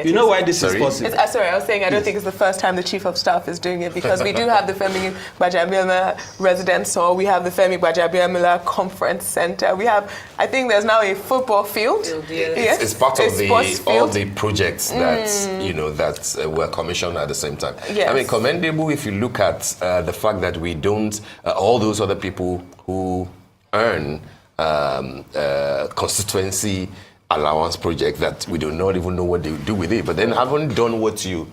You know why this is possible? Sorry, I was saying I don't think it's the first time the chief of staff is doing it because we do have the Femi Gbajabiamila Residence Hall, we have the Femi Gbajabiamila Conference Center, we have, I think there's now a football field. Yes. It's part of all the projects that that were commissioned at the same time. Yes. Commendable if you look at the fact that we don't all those other people who earn constituency allowance project that we do not even know what they do with it. But then haven't done what you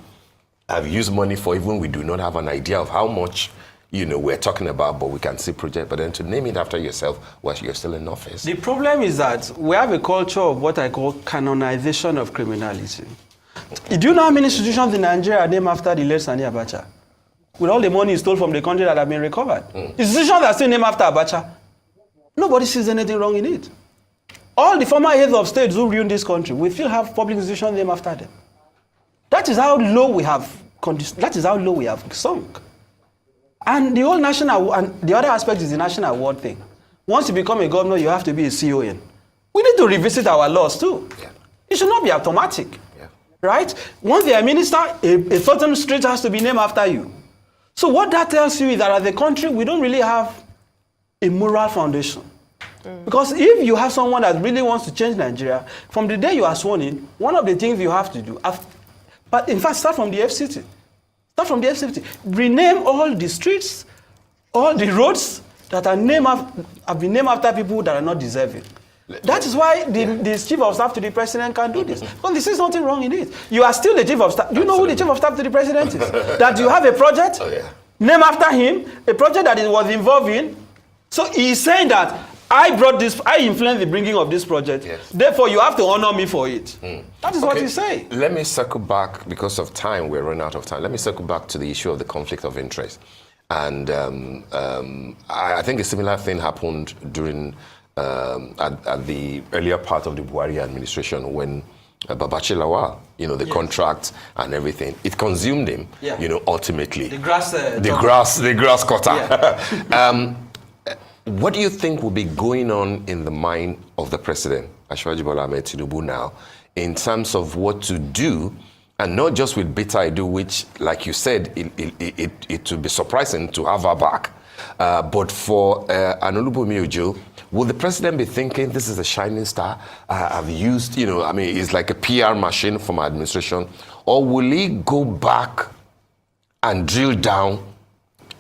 have used money for, even we do not have an idea of how much, we're talking about, but we can see project. But then to name it after yourself while you're still in office. The problem is that we have a culture of what I call canonization of criminality. Do you know how many institutions in Nigeria are named after the late Sani Abacha? With all the money he stole from the country that have been recovered. Institutions that are still named after Abacha. Nobody sees anything wrong in it. All the former heads of states who ruined this country, we still have public institutions named after them. That is how low we have sunk. And the whole national, and the other aspect is the national award thing. Once you become a governor, you have to be a CON. We need to revisit our laws too. Yeah. It should not be automatic. Yeah. Right? Once you are a minister, a certain street has to be named after you. So what that tells you is that as a country, we don't really have a moral foundation. Because if you have someone that really wants to change Nigeria, from the day you are sworn in, one of the things you have to do, but in fact, start from the FCT. Start from the FCT. Rename all the streets, all the roads that are have been named after people that are not deserving. That is why the chief of staff to the president can do this. Because there is nothing wrong in it. You are still the chief of staff. Do you know who the chief of staff to the president is? That you have a project, named after him, a project that he was involved in. So he is saying that I influenced the bringing of this project. Yes. Therefore, you have to honor me for it. That is what he's saying. Let me circle back, because of time, we're running out of time. Let me circle back to the issue of the conflict of interest. And I think a similar thing happened during, at the earlier part of the Buhari administration when Babachi Lawal, the contract and everything, it consumed him, ultimately. The grass cutter. Yeah. What do you think will be going on in the mind of the president, Asiwaju Bola Ahmed Tinubu, now, in terms of what to do, and not just with Beta Edu, which, like you said, it would be surprising to have her back, but for Tunji-Ojo, will the president be thinking this is a shining star? I've used, it's like a PR machine for my administration, or will he go back and drill down,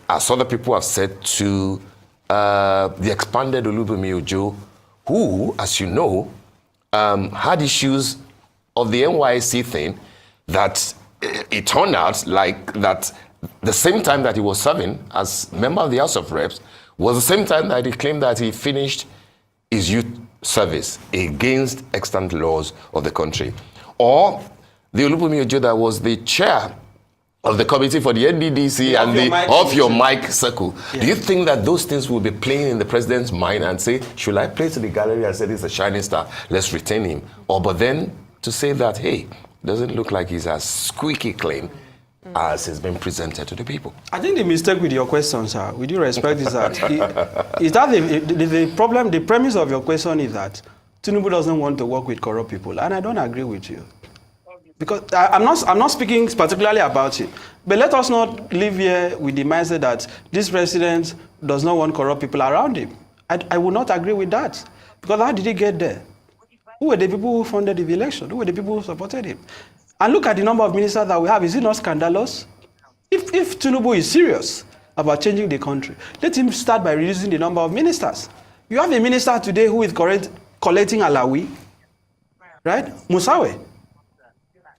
as other people have said, to the expanded Tunji-Ojo, who, as you know, had issues of the NYSC thing that it turned out like that the same time that he was serving as member of the House of Reps was the same time that he claimed that he finished his youth service against extant laws of the country. Or the Tunji-Ojo that was the chair of the committee for the NDDC and the off your mic circle. Yeah. Do you think that those things will be playing in the president's mind and say, should I play to the gallery and say this is a shining star, let's retain him? Or but then to say that, hey, doesn't look like he's as squeaky clean as has been presented to the people. I think the mistake with your question, sir, with due respect, is that the problem, the premise of your question is that Tinubu doesn't want to work with corrupt people, and I don't agree with you. Because I'm not speaking particularly about it, but let us not live here with the mindset that this president does not want corrupt people around him. I would not agree with that. Because how did he get there? Who were the people who funded the election? Who were the people who supported him? And look at the number of ministers that we have. Is it not scandalous? If Tinubu is serious about changing the country, let him start by reducing the number of ministers. You have a minister today who is collecting alawi, right? Musawe.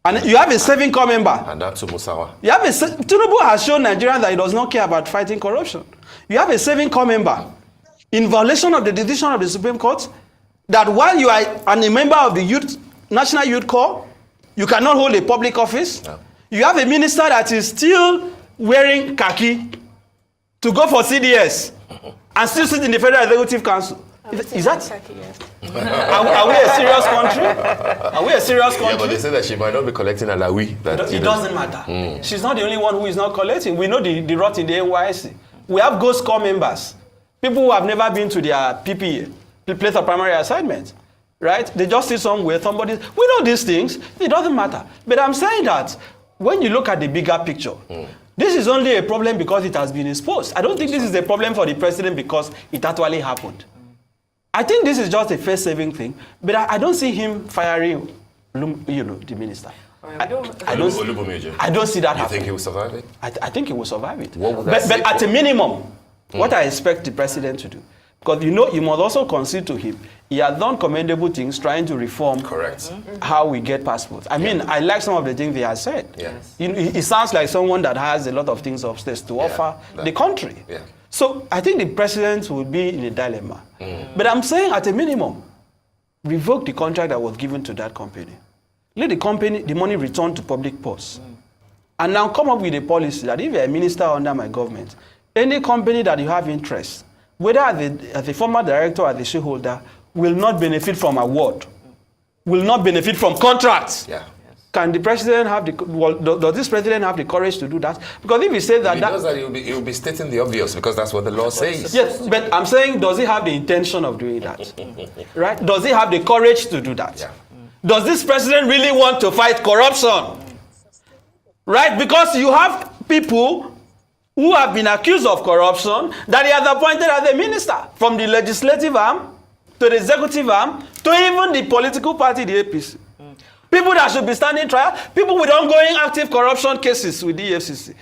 And you have a saving corps member. And that's Musawa. Tinubu has shown Nigerians that he does not care about fighting corruption. You have a saving corps member in violation of the decision of the Supreme Court that while you are a member of the National Youth Corps, you cannot hold a public office. No. You have a minister that is still wearing khaki to go for CDS and still sit in the Federal Executive Council. Is that? Are we a serious country? Are we a serious country? Yeah, but they say that she might not be collecting alawi. It doesn't matter. She's not the only one who is not collecting. We know the rot in the NYSC. We have ghost corps members, people who have never been to their PPA, the place of primary assignment, right? They just sit somewhere, somebody. We know these things. It doesn't matter. But I'm saying that when you look at the bigger picture, this is only a problem because it has been exposed. I don't think this is a problem for the president because it actually happened. I think this is just a face-saving thing, but I don't see him firing, the minister. I don't see that happening. You think he will survive it? I think he will survive it. What would that but at a minimum, what I expect the president to do, Because you must also concede to him, he has done commendable things trying to reform how we get passports. I mean, I like some of the things he has said. Yes. He sounds like someone that has a lot of things upstairs to offer the country. Yeah. So I think the president will be in a dilemma. But I'm saying at a minimum, revoke the contract that was given to that company. Let the money return to public purse. And now come up with a policy that if you're a minister under my government, any company that you have interest, whether as a former director or as a shareholder, will not benefit from award, will not benefit from contracts. Yeah. Can the president have does this president have the courage to do that? Because if he says that, If he does that, he will be stating the obvious, because that's what the law says. Yes, but I'm saying, does he have the intention of doing that? Right? Does he have the courage to do that? Yeah. Does this president really want to fight corruption? Right? Because you have people who have been accused of corruption that he has appointed as a minister, from the legislative arm to the executive arm to even the political party, the APC. People that should be standing trial, people with ongoing active corruption cases with the EFCC.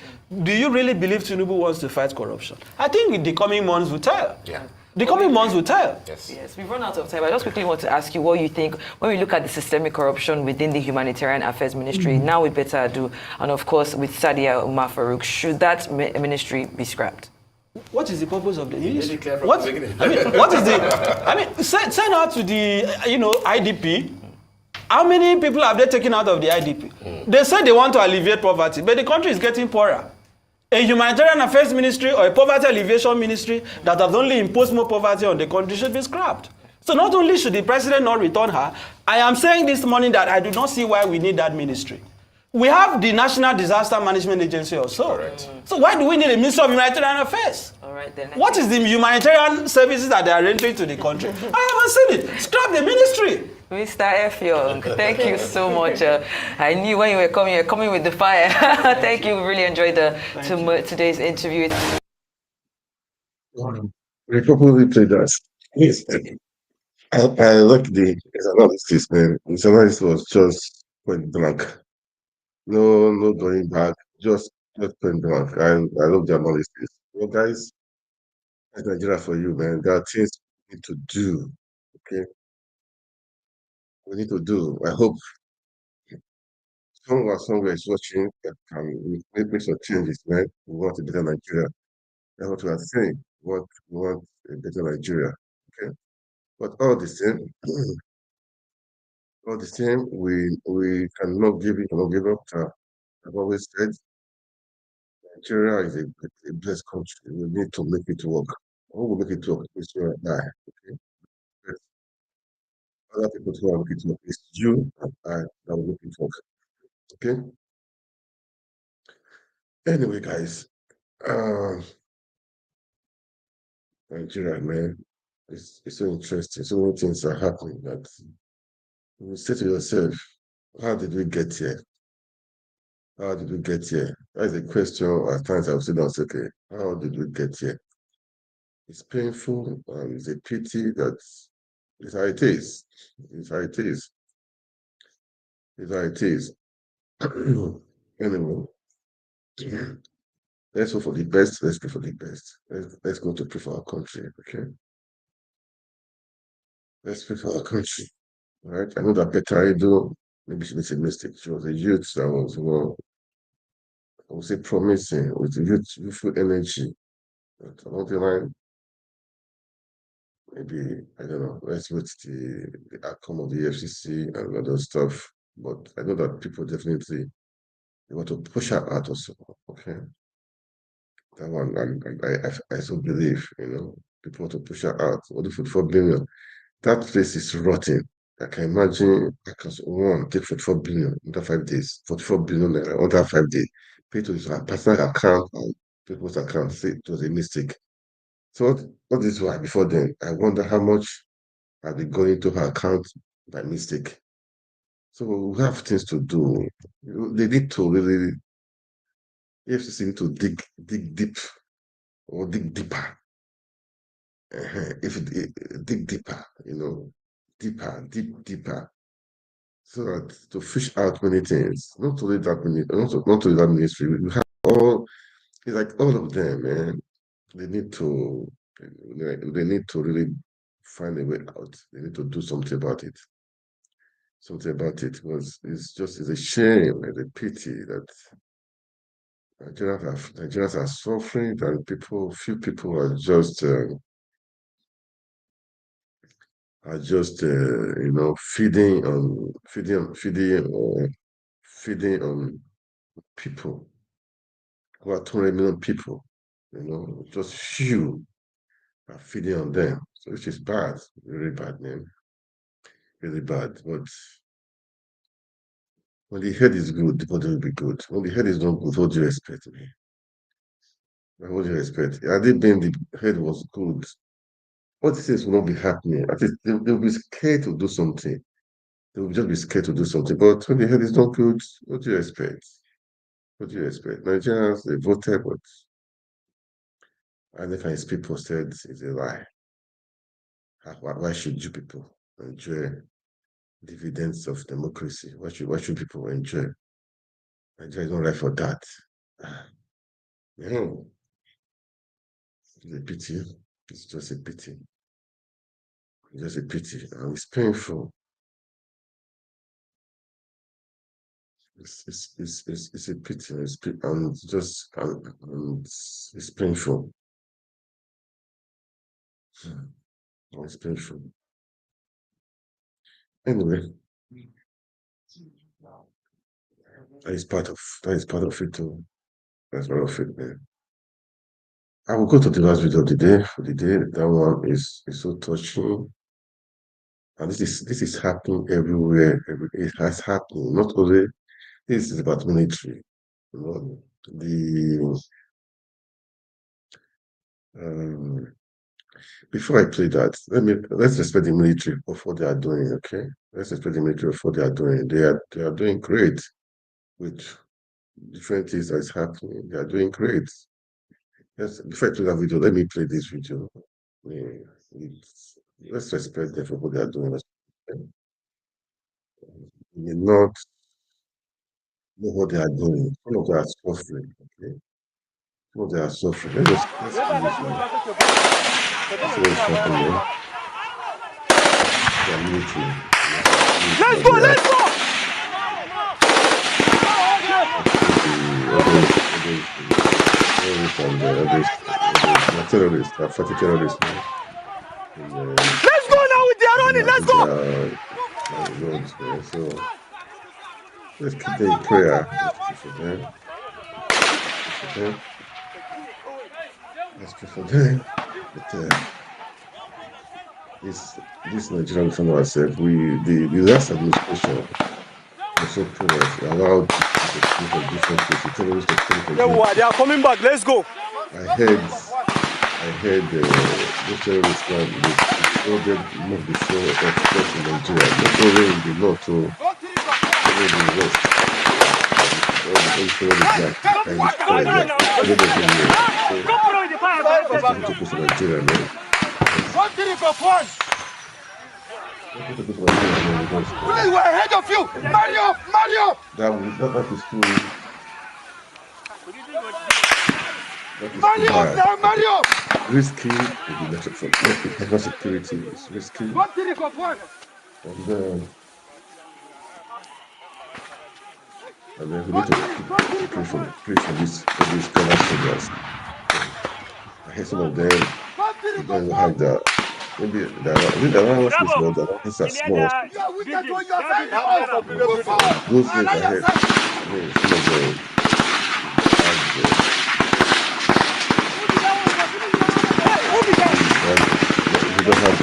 Do you really believe TINUBU wants to fight corruption? I think the coming months will tell. Yeah. The coming months will tell. Yes, we've run out of time. I just quickly want to ask you what you think when we look at the systemic corruption within the Humanitarian Affairs Ministry, now with Better Ado, and of course with Sadia Umar Farouk. Should that ministry be scrapped? What is the purpose of the ministry? What? What is the? Send out to the IDP. How many people have they taken out of the IDP? They say they want to alleviate poverty, but the country is getting poorer. A humanitarian affairs ministry or a poverty alleviation ministry that has only imposed more poverty on the country should be scrapped. So not only should the president not return her, I am saying this morning that I do not see why we need that ministry. We have the National Disaster Management Agency also. Correct. So why do we need a Ministry of Humanitarian Affairs? All right, then. What is the humanitarian services that they are rendering to the country? I haven't seen it. Scrap the ministry. Mr. F. Young, thank you so much. I knew when you were coming with the fire. Thank you. We really enjoyed today's interview. We probably played that. Yes. I like his analysis, man. His analysis was just point blank. No going back. Just point blank. I love the analysis. Well, guys, that's Nigeria for you, man. There are things we need to do. Okay. We need to do. I hope someone somewhere is watching that can make some changes, man. We want a better Nigeria. That's what we are saying. We want a better Nigeria. Okay. But all the same, we cannot give up. I've always said Nigeria is a blessed country. We need to make it work. Who will make it work? It's you and I. Okay. But other people who will make it work. It's you and I that will make it work. Okay. Anyway, guys, Nigeria, man, it's so interesting. So many things are happening that you say to yourself, how did we get here? How did we get here? That is a question at times I've said, okay, how did we get here? It's painful and it's a pity that it's how it is. It's how it is. It's how it is. Anyway, let's hope for the best. Let's pray for the best. Let's go to pray for our country, okay? Let's pray for our country. All right. I know that Petra Edo, maybe she made a mistake. She was a youth that was, I would say promising with youthful energy. But along the line, maybe, I don't know, let's wait the outcome of the FCC and other stuff. But I know that people definitely they want to push her out also. Okay. That one, and I so believe, people want to push her out. What the 44 billion? That place is rotten. I can imagine I can take 44 billion under 5 days, 44 billion under 5 days, pay to his personal account and people's account, say it was a mistake. So what is why before then? I wonder how much have been going into her account by mistake. So we have things to do. They need to really, FCC need to dig deep or dig deeper. Dig deeper, deeper, so that to fish out many things. Not only that ministry. We have it's like all of them, man. They need to They need to really find a way out. They need to do something about it. Something about it, because it's a shame and a pity that Nigerians are suffering, and few people are just feeding on people who are 200 million people. Just few are feeding on them, so which is bad, really bad, man, really bad. But when the head is good, the body will be good. When the head is not good, what do you expect me? What do you expect? Had it been the head was good, what this will not be happening. At least they'll be scared to do something. They will just be scared to do something. But when the head is not good, what do you expect? What do you expect? Nigerians, they voted, but and his people said it's a lie. Why should you people enjoy dividends of democracy? Why should people enjoy? Nigeria is not right for that. Yeah. It's a pity. It's just a pity. It's just a pity. And it's painful. It's a pity. It's painful. It's painful. Anyway, that is part of it too. That's part of it, man. I will go to the last video of the day for the day. That one is so touching. And this is happening everywhere. It has happened. Not only this is about military. Before I play that, let's respect the military of what they are doing. Okay, let's respect the military of what they are doing. They are doing great with different things that is happening. They are doing great. Yes, before I play that video, let me play this video. Let's respect them for what they are doing. May not know what they are doing. Some of them are suffering. Okay, some of them are suffering. Let's play this one. Let's see what is happening. They are military. Let's go! Let's go! Terrorists, they are fighting terrorists now. Let's go now with their running, let's go! So let's keep them in prayer. Let's pray for them. Let's pray for them. But this Nigerian we found ourselves, the last administration was so poor, allowed people to come from different places, terrorists to come from different places. They are coming back, let's go! I heard those terrorists that they moved before that in Nigeria. Not only in the north, so in the west. All terrorists that to Nigeria, man. We're ahead of you! Mario! That is too. Mario! Risky, the national security is risky. And then we need to pray for these cover soldiers. I hear some of them don't have the maybe the allowance is small, the allowance are small. Those things I heard, some of them we don't have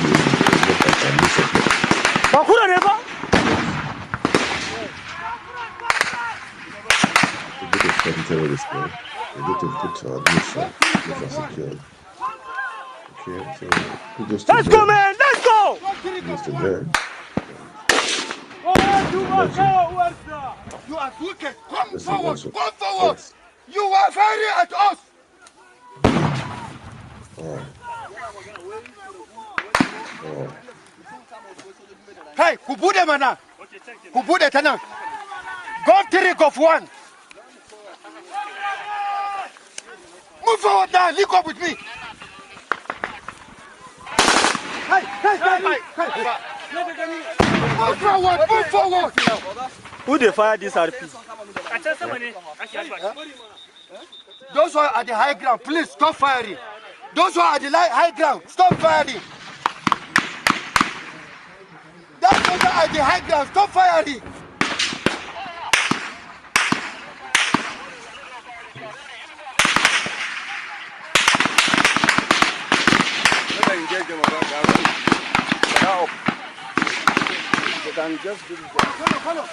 the terrorists, man. We need to put our nation secure. Okay, so let's go, man! Let's go! Kudos to them. You are wicked! Come forward! Come forward! You are firing at us! Hey, Kubude mana! Kubude tana! Go trick of one! Move forward now! Link up with me! Move forward, move forward. Who they fire this RP? Those who are at the high ground, please stop firing. Those who are at the high ground, stop firing. Those who are at the high ground, stop firing. Engage them about that. They can just do this. Follow.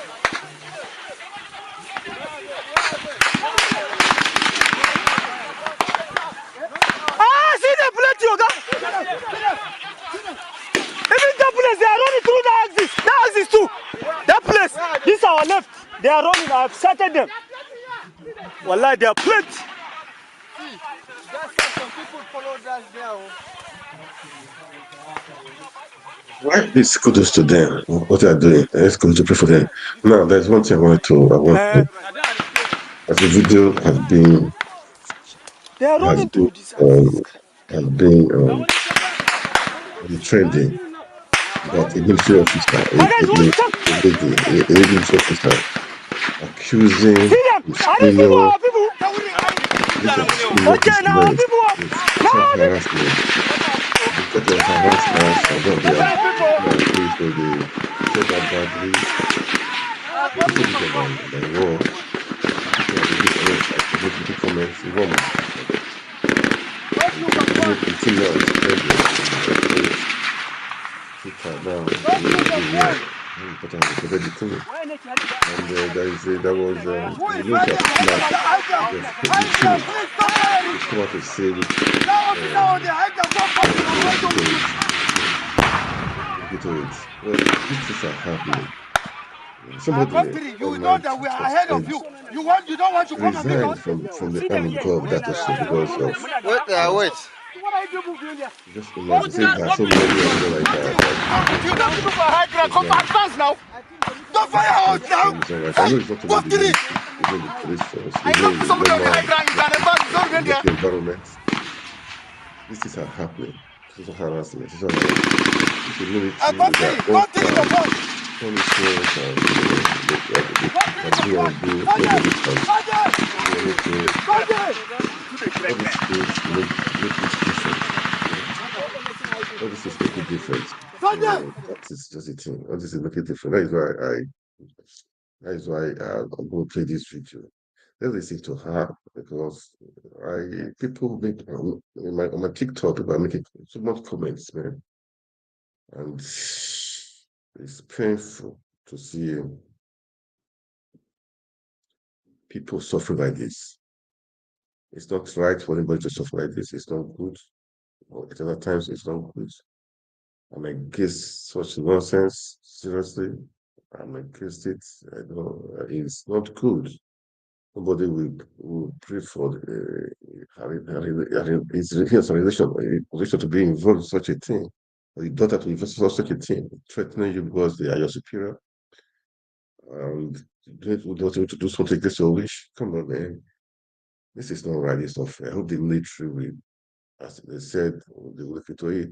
See the bullet, Yoga. Even that place, they are running through the axis. That axis too. That place, this is our left. They are running. I have started them. Wallah, they are plenty. That's some people follow that there. Why this kudos to them? What they are doing? Let's go to pray for them. Now, there's one thing I want to. As the video has been trending, that a military officer, a military officer, accusing female somebody you know that we are ahead of you. You don't want to come and resigned from the army because of that also because of wait. just imagine that so many people like that. You don't people for high ground, come back fast now. Don't fire out now. I know it's not the police force. I know somebody on the high ground, you can the environment. These things are happening. This is harassment. This is military. Punishment and all this is making difference. That is just a thing. All this is making difference. That is why I'm going to play this video. Let's listen to her because people make on my TikTok, people are making so much comments, man, and it's painful to see people suffer like this. It's not right for anybody to suffer like this. It's not good. At other times, it's not good. I'm against such nonsense. Seriously, I'm against it. I know it's not good. Nobody will pray for his relation to be involved in such a thing. Or the daughter to invest in such a thing, threatening you because they are your superior. And you don't want to do something against your wish. Come on, man. This is not right. It's not fair. I hope the military will, as they said, they will look into it.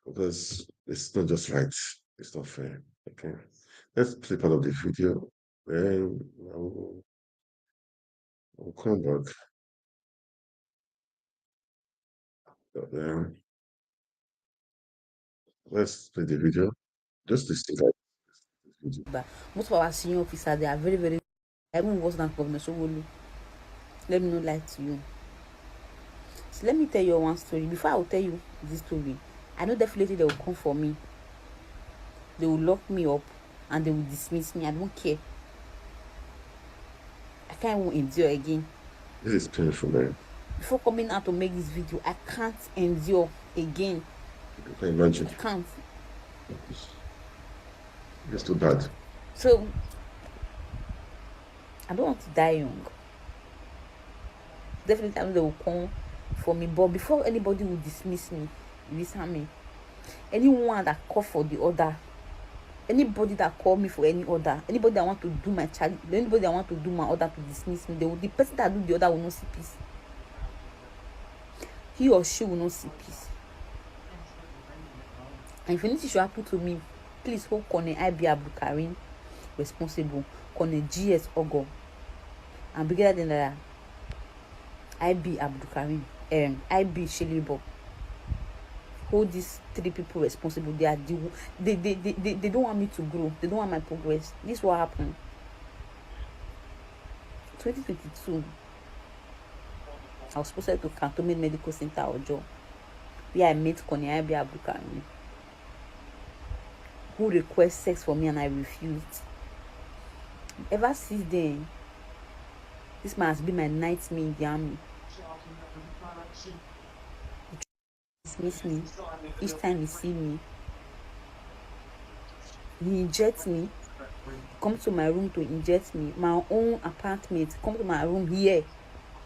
Because it's not just right. It's not fair. Okay. Let's play part of the video. Then I'll come back. Let's play the video. Just to see that video. Most of our senior officers, they are very, very. I even worse than Governor Sowolu. Let me not lie to you. So let me tell you one story. Before I will tell you this story, I know definitely they will come for me. They will lock me up and they will dismiss me. I don't care. I can't even endure again. This is painful, man. Before coming out to make this video, I can't endure again. I can imagine. I can't. It's too bad. So, I don't want to die young. Definitely, I know they will come for me. But before anybody will dismiss me in this army, anyone that call for the order, anybody that call me for any order, anybody that want to do my child, anybody that want to do my order to dismiss me, the person that do the order will not see peace. He or she will not see peace. And if anything should happen to me, please hold Kone IB Abdulkarim responsible, Kone GS Ogo, and bigger than that, IB Abdulkarim, IB Shelibo. Hold these 3 people responsible. They don't want me to grow. They don't want my progress. This is what happened. 2022, I was posted to Cantonment Medical Center Ojo, where I met Kone IB Abdulkarim, who request sex for me and I refused. Ever since then, this man has been my nightmare in the army. He dismisses me each time he sees me. He injects me, comes to my room to inject me. My own apartment, come to my room here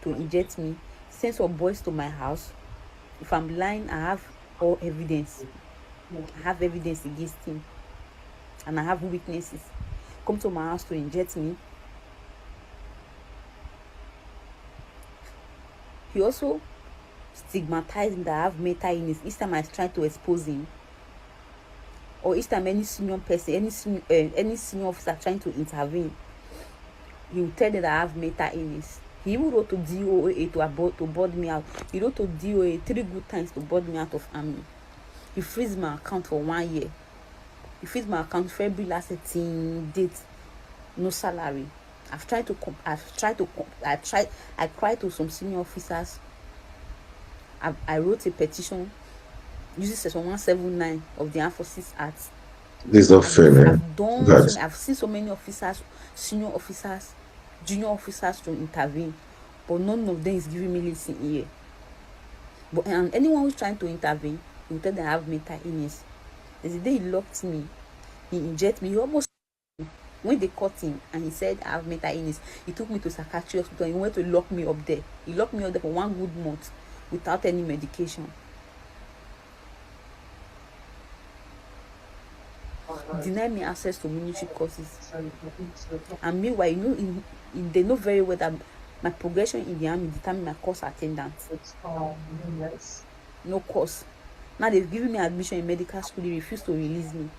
to inject me. Sends some boys to my house. If I'm lying, I have all evidence. I have evidence against him, and I have witnesses. Come to my house to inject me. He also stigmatized me that I have mental illness. Each time I try to expose him, or each time any senior person, any senior officer trying to intervene, he will tell them that I have mental illness. He even wrote to DOA to board me out. He wrote to DOA 3 good times to board me out of army. He freezed my account for 1 year. He freezed my account February last 18 date, no salary. I cried to some senior officers. I wrote a petition using section 179 of the Armed Forces Act. This is not fair, man. I've seen so many officers, senior officers, junior officers to intervene, but none of them is giving me listen here. But and anyone who's trying to intervene, he will tell them I have mental illness. There's a day he locked me, he injected me. He almost, when they caught him and he said I have mental illness, he took me to psychiatry hospital and he went to lock me up there. He locked me up there for 1 good month without any medication. Deny me access to military courses. And meanwhile, you know, they know very well that my progression in the army determine my course attendance. No course. Now they've given me admission in medical school. They refuse to release me.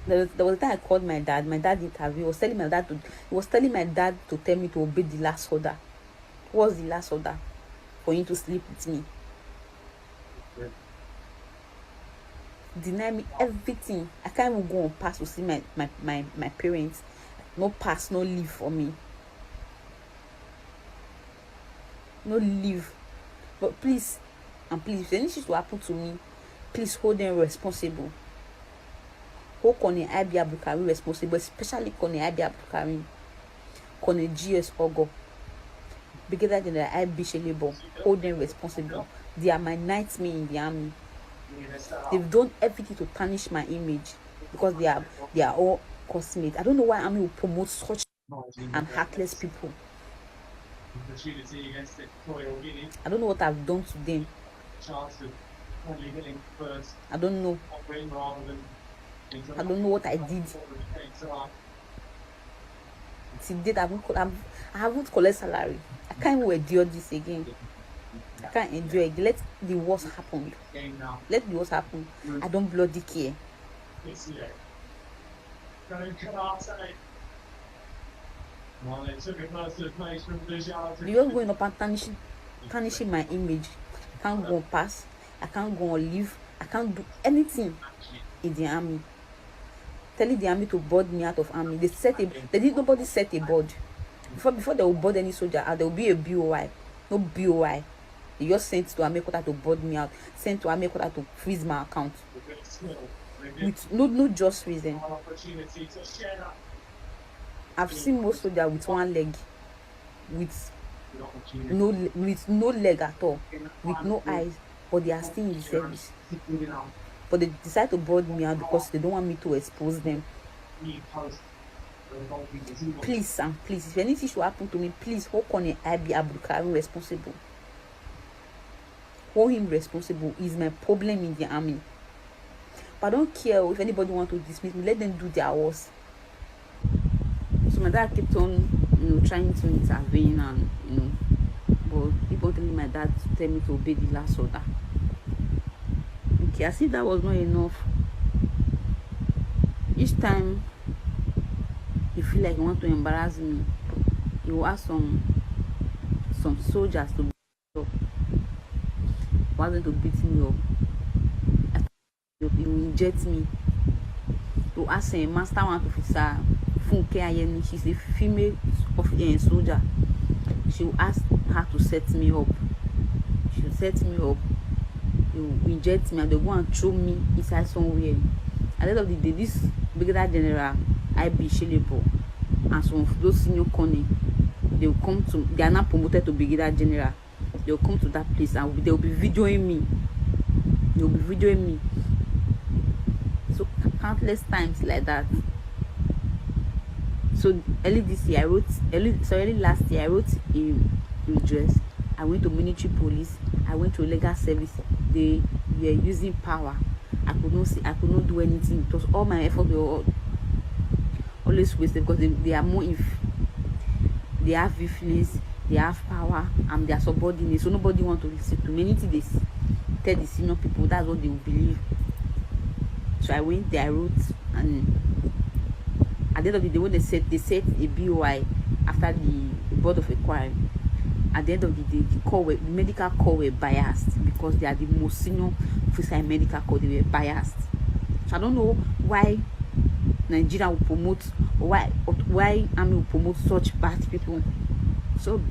There was a time I called my dad. My dad interviewed. He was telling my dad to tell me to obey the last order. What was the last order? For him to sleep with me. Deny me everything. I can't even go on pass to see my parents. No pass, no leave for me. No leave. But please, and please, if anything to happen to me, please hold them responsible. Hold Kone IB Abdulkarim responsible, especially Kone IB Abdulkarim, Kone GS Ogo, bigger than the IB Shelebo. Hold them responsible. They are my nightmare in the army. They've done everything to tarnish my image because they are all cosmates. I don't know why army will promote such and heartless people. I don't know what I've done to them. I don't know. I don't know what I did. Till date, I haven't collected salary. I can't even endure this again. I can't endure it. Let the worst happen. Let the worst happen. I don't bloody care. You're going up and tarnishing my image. I can't go on pass. I can't go on leave. I can't do anything in the army. Telling the army to board me out of army. Nobody set a board. Before they will board any soldier out, there will be a BOI. No BOI. They just sent to army quarter to board me out. Sent to army quarter to freeze my account. With no just reason. I've seen most soldiers with 1 leg. With no leg at all. With no eyes. But they are still in the service. But they decide to board me out because they don't want me to expose them. Please and please, if anything should happen to me, please hold Kone IB Abdulkarim responsible. Hold him responsible. Is my problem in the army. But I don't care if anybody wants to dismiss me. Let them do their worst. So my dad kept on, trying to intervene and, but keep on telling my dad to tell me to obey the last order. Okay, as if that was not enough. Each time you feel like you want to embarrass me, you will ask some soldiers to beat me up. Want them to beat me up. You inject me. To ask a master warrant officer, Funke Ayeni, she's a female soldier. She will ask her to set me up. She will set me up. You inject me and they go and throw me inside somewhere. At the end of the day, this Brigadier General IB Shilebo and some of those senior colonel, they will come to, they are now promoted to Brigadier General. They will come to that place and they will be videoing me. They will be videoing me. So countless times like that. So early this year, early last year, I wrote a redress. I went to military police. I went to legal service. They were using power. I could not do anything. It was all my effort were always wasted because they are more if they have influence, they have power, and they are subordinates. So nobody want to listen to me. Anything they tell the senior people, that's what they will believe. So I went there, I wrote, and at the end of the day, when they set a BOI after the board of inquiry, at the end of the day, the medical corps were biased because they are the most senior officer in medical corps. They were biased. So I don't know why Nigeria will promote, or why Army will promote such bad people, so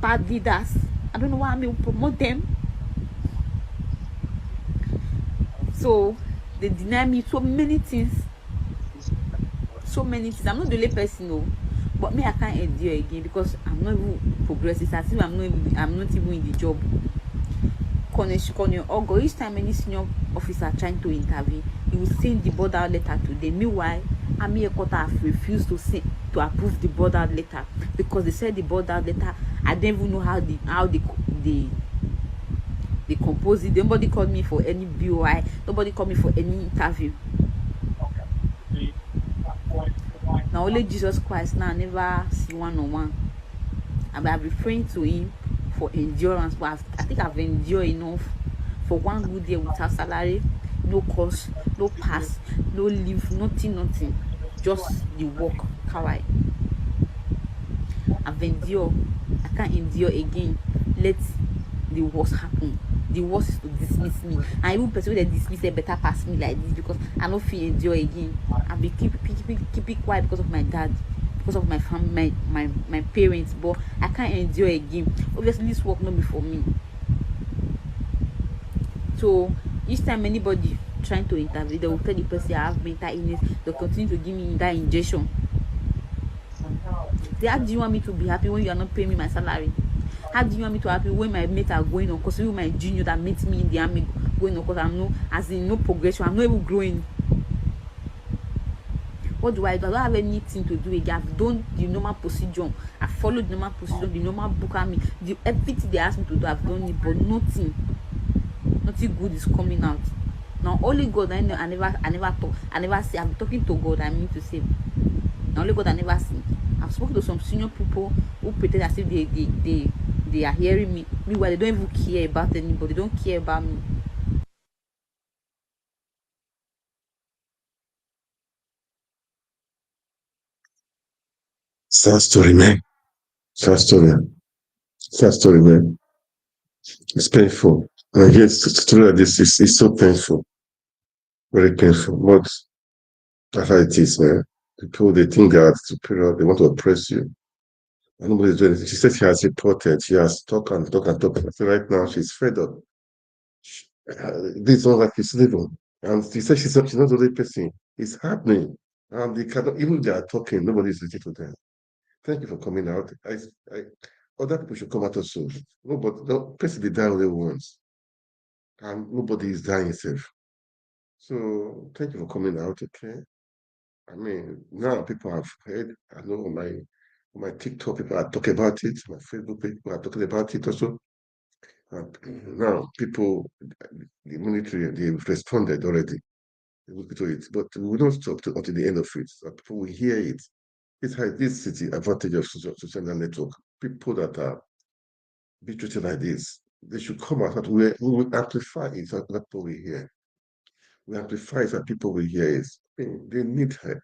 bad leaders. I don't know why Army will promote them. So they deny me so many things. I'm not the only person, no, but me, I can't endure again because I'm not even progressive. As if I'm not even in the job. Colonel Ogo, each time any senior officer trying to intervene, he will send the border letter to them. Meanwhile, Army headquarters have refused to approve the border letter because they said the border letter, I don't even know how they compose it. Nobody called me for any BOI. Nobody called me for any interview. Now only Jesus Christ now, I never see one-on-one. I've referring to him for endurance, but I think I've endured enough for one good year without salary, no course, no pass, no leave, nothing, just the work. Kawaii. I've endured. I can't endure again. Let the worst happen. The worst is to dismiss me, and even person they dismiss they better pass me like this because I don't feel endure again. I'll be keep quiet because of my dad, because of my family, my parents, but I can't endure again. Obviously this work not be for me. So each time anybody trying to intervene, they will tell the person I have mental illness. They'll continue to give me that injection. How do you want me to be happy when you are not paying me my salary? How do you want me to be happy when my mates are going on? Because even my junior that meets me in the army going on, because I'm no progression, I'm not even growing. What do? I don't have anything to do again. I've done the normal procedure. I followed the normal procedure, the normal book army. Everything they asked me to do, I've done it, but nothing good is coming out. Now only God I know. I never see. I'm talking to God. I mean to say, now only God I never see. I've spoken to some senior people who pretend as if they are hearing me. Meanwhile, they don't even care about anybody. They don't care about me. Sad story, man. Sad story. Sad story, man. It's painful. And again, story like this is so painful. Very painful. But that's how it is, man. People, they think they are superior. They want to oppress you. And nobody's doing anything. She said she has reported. She has talked and talked and talked. So right now, she's fed up. This is not like it's living. And she said she's not the only person. It's happening. And they cannot, even if they are talking, nobody's listening to them. Thank you for coming out. Other people should come out also. No, but the person they die only once. And nobody is dying safe. So thank you for coming out, okay? I mean, now people have heard, I know on my TikTok, people are talking about it, my Facebook people are talking about it also. And now people, the military, they've responded already to it, but we don't stop until the end of it. So people will hear it. This is the advantage of social network. People that are be treated like this. They should come out. We will amplify it so that people will hear. We amplify it so that people will hear it. They need help.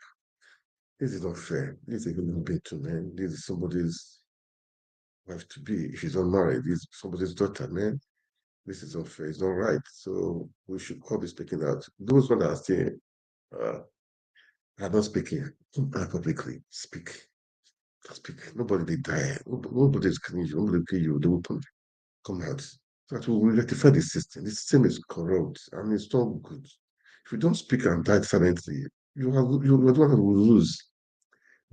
This is not fair. This is a human being to man. This is somebody's wife to be. If she's not married, this is somebody's daughter, man. This is unfair. It's not right. So we should all be speaking out. Those who are still uh, are not speaking publicly. Speak. Speak. Nobody did die. Nobody is killing you. Nobody will kill you. They will come out. So that we will rectify the system. The system is corrupt and it's not good. If you don't speak and die silently, you are the one who will lose.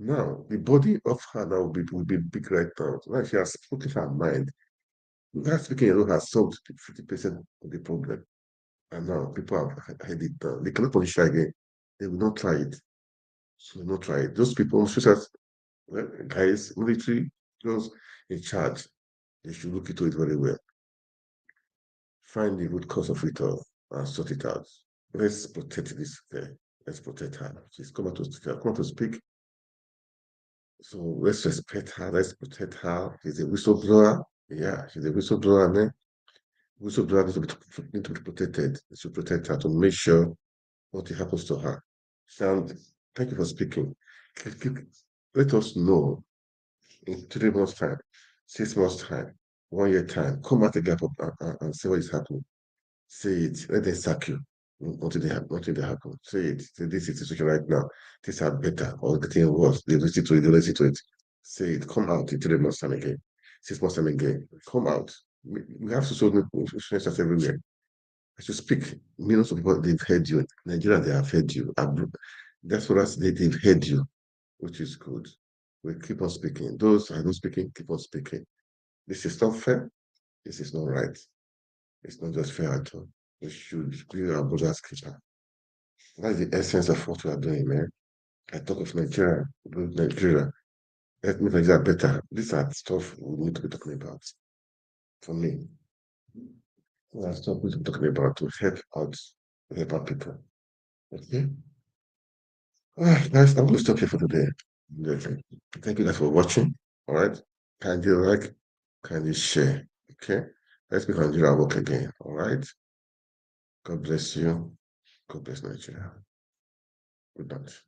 Now, the body of her now will be big right now. Now she has spoken her mind. That speaking alone has solved 50% of the problem. And now people have had it down. They cannot punish her again. They will not try it. So they will not try it. Those people, officers, guys, military, those in charge, they should look into it very well. Find the root cause of it all and sort it out. Let's protect this girl. Let's protect her. She's come out to speak. So let's respect her. Let's protect her. She's a whistleblower. Yeah, she's a whistleblower, man. Whistleblower need to be protected. We should protect her to make sure what happens to her. And thank you for speaking. Let us know in 3 months' time, 6 months' time, 1 year time. Come out the gap up and see what is happening. Say it. Let them sack you until they happen. Say it. Say this is the situation right now. Things are better or getting worse. They listen to it. They listen to it. Say it. Come out in 3 months' time again. 6 months' time again. Come out. We have social influencers everywhere. I should speak. Millions of people, they've heard you. In Nigeria, they have heard you. That's what they've heard you, which is good. We keep on speaking. Those who are not speaking, keep on speaking. This is not fair. This is not right. It's not just fair at all. We should be our brother's keeper. That's the essence of what we are doing, man. I talk of Nigeria, Nigeria. Let me Nigeria better. These are stuff we need to be talking about. For me, that's stuff we need to be talking about to help out people. Okay. Guys, I'm going to stop here for today. Thank you guys for watching. All right. Kindly like, kindly share. Okay. Let's make Nigeria work again. All right. God bless you. God bless Nigeria. Good night.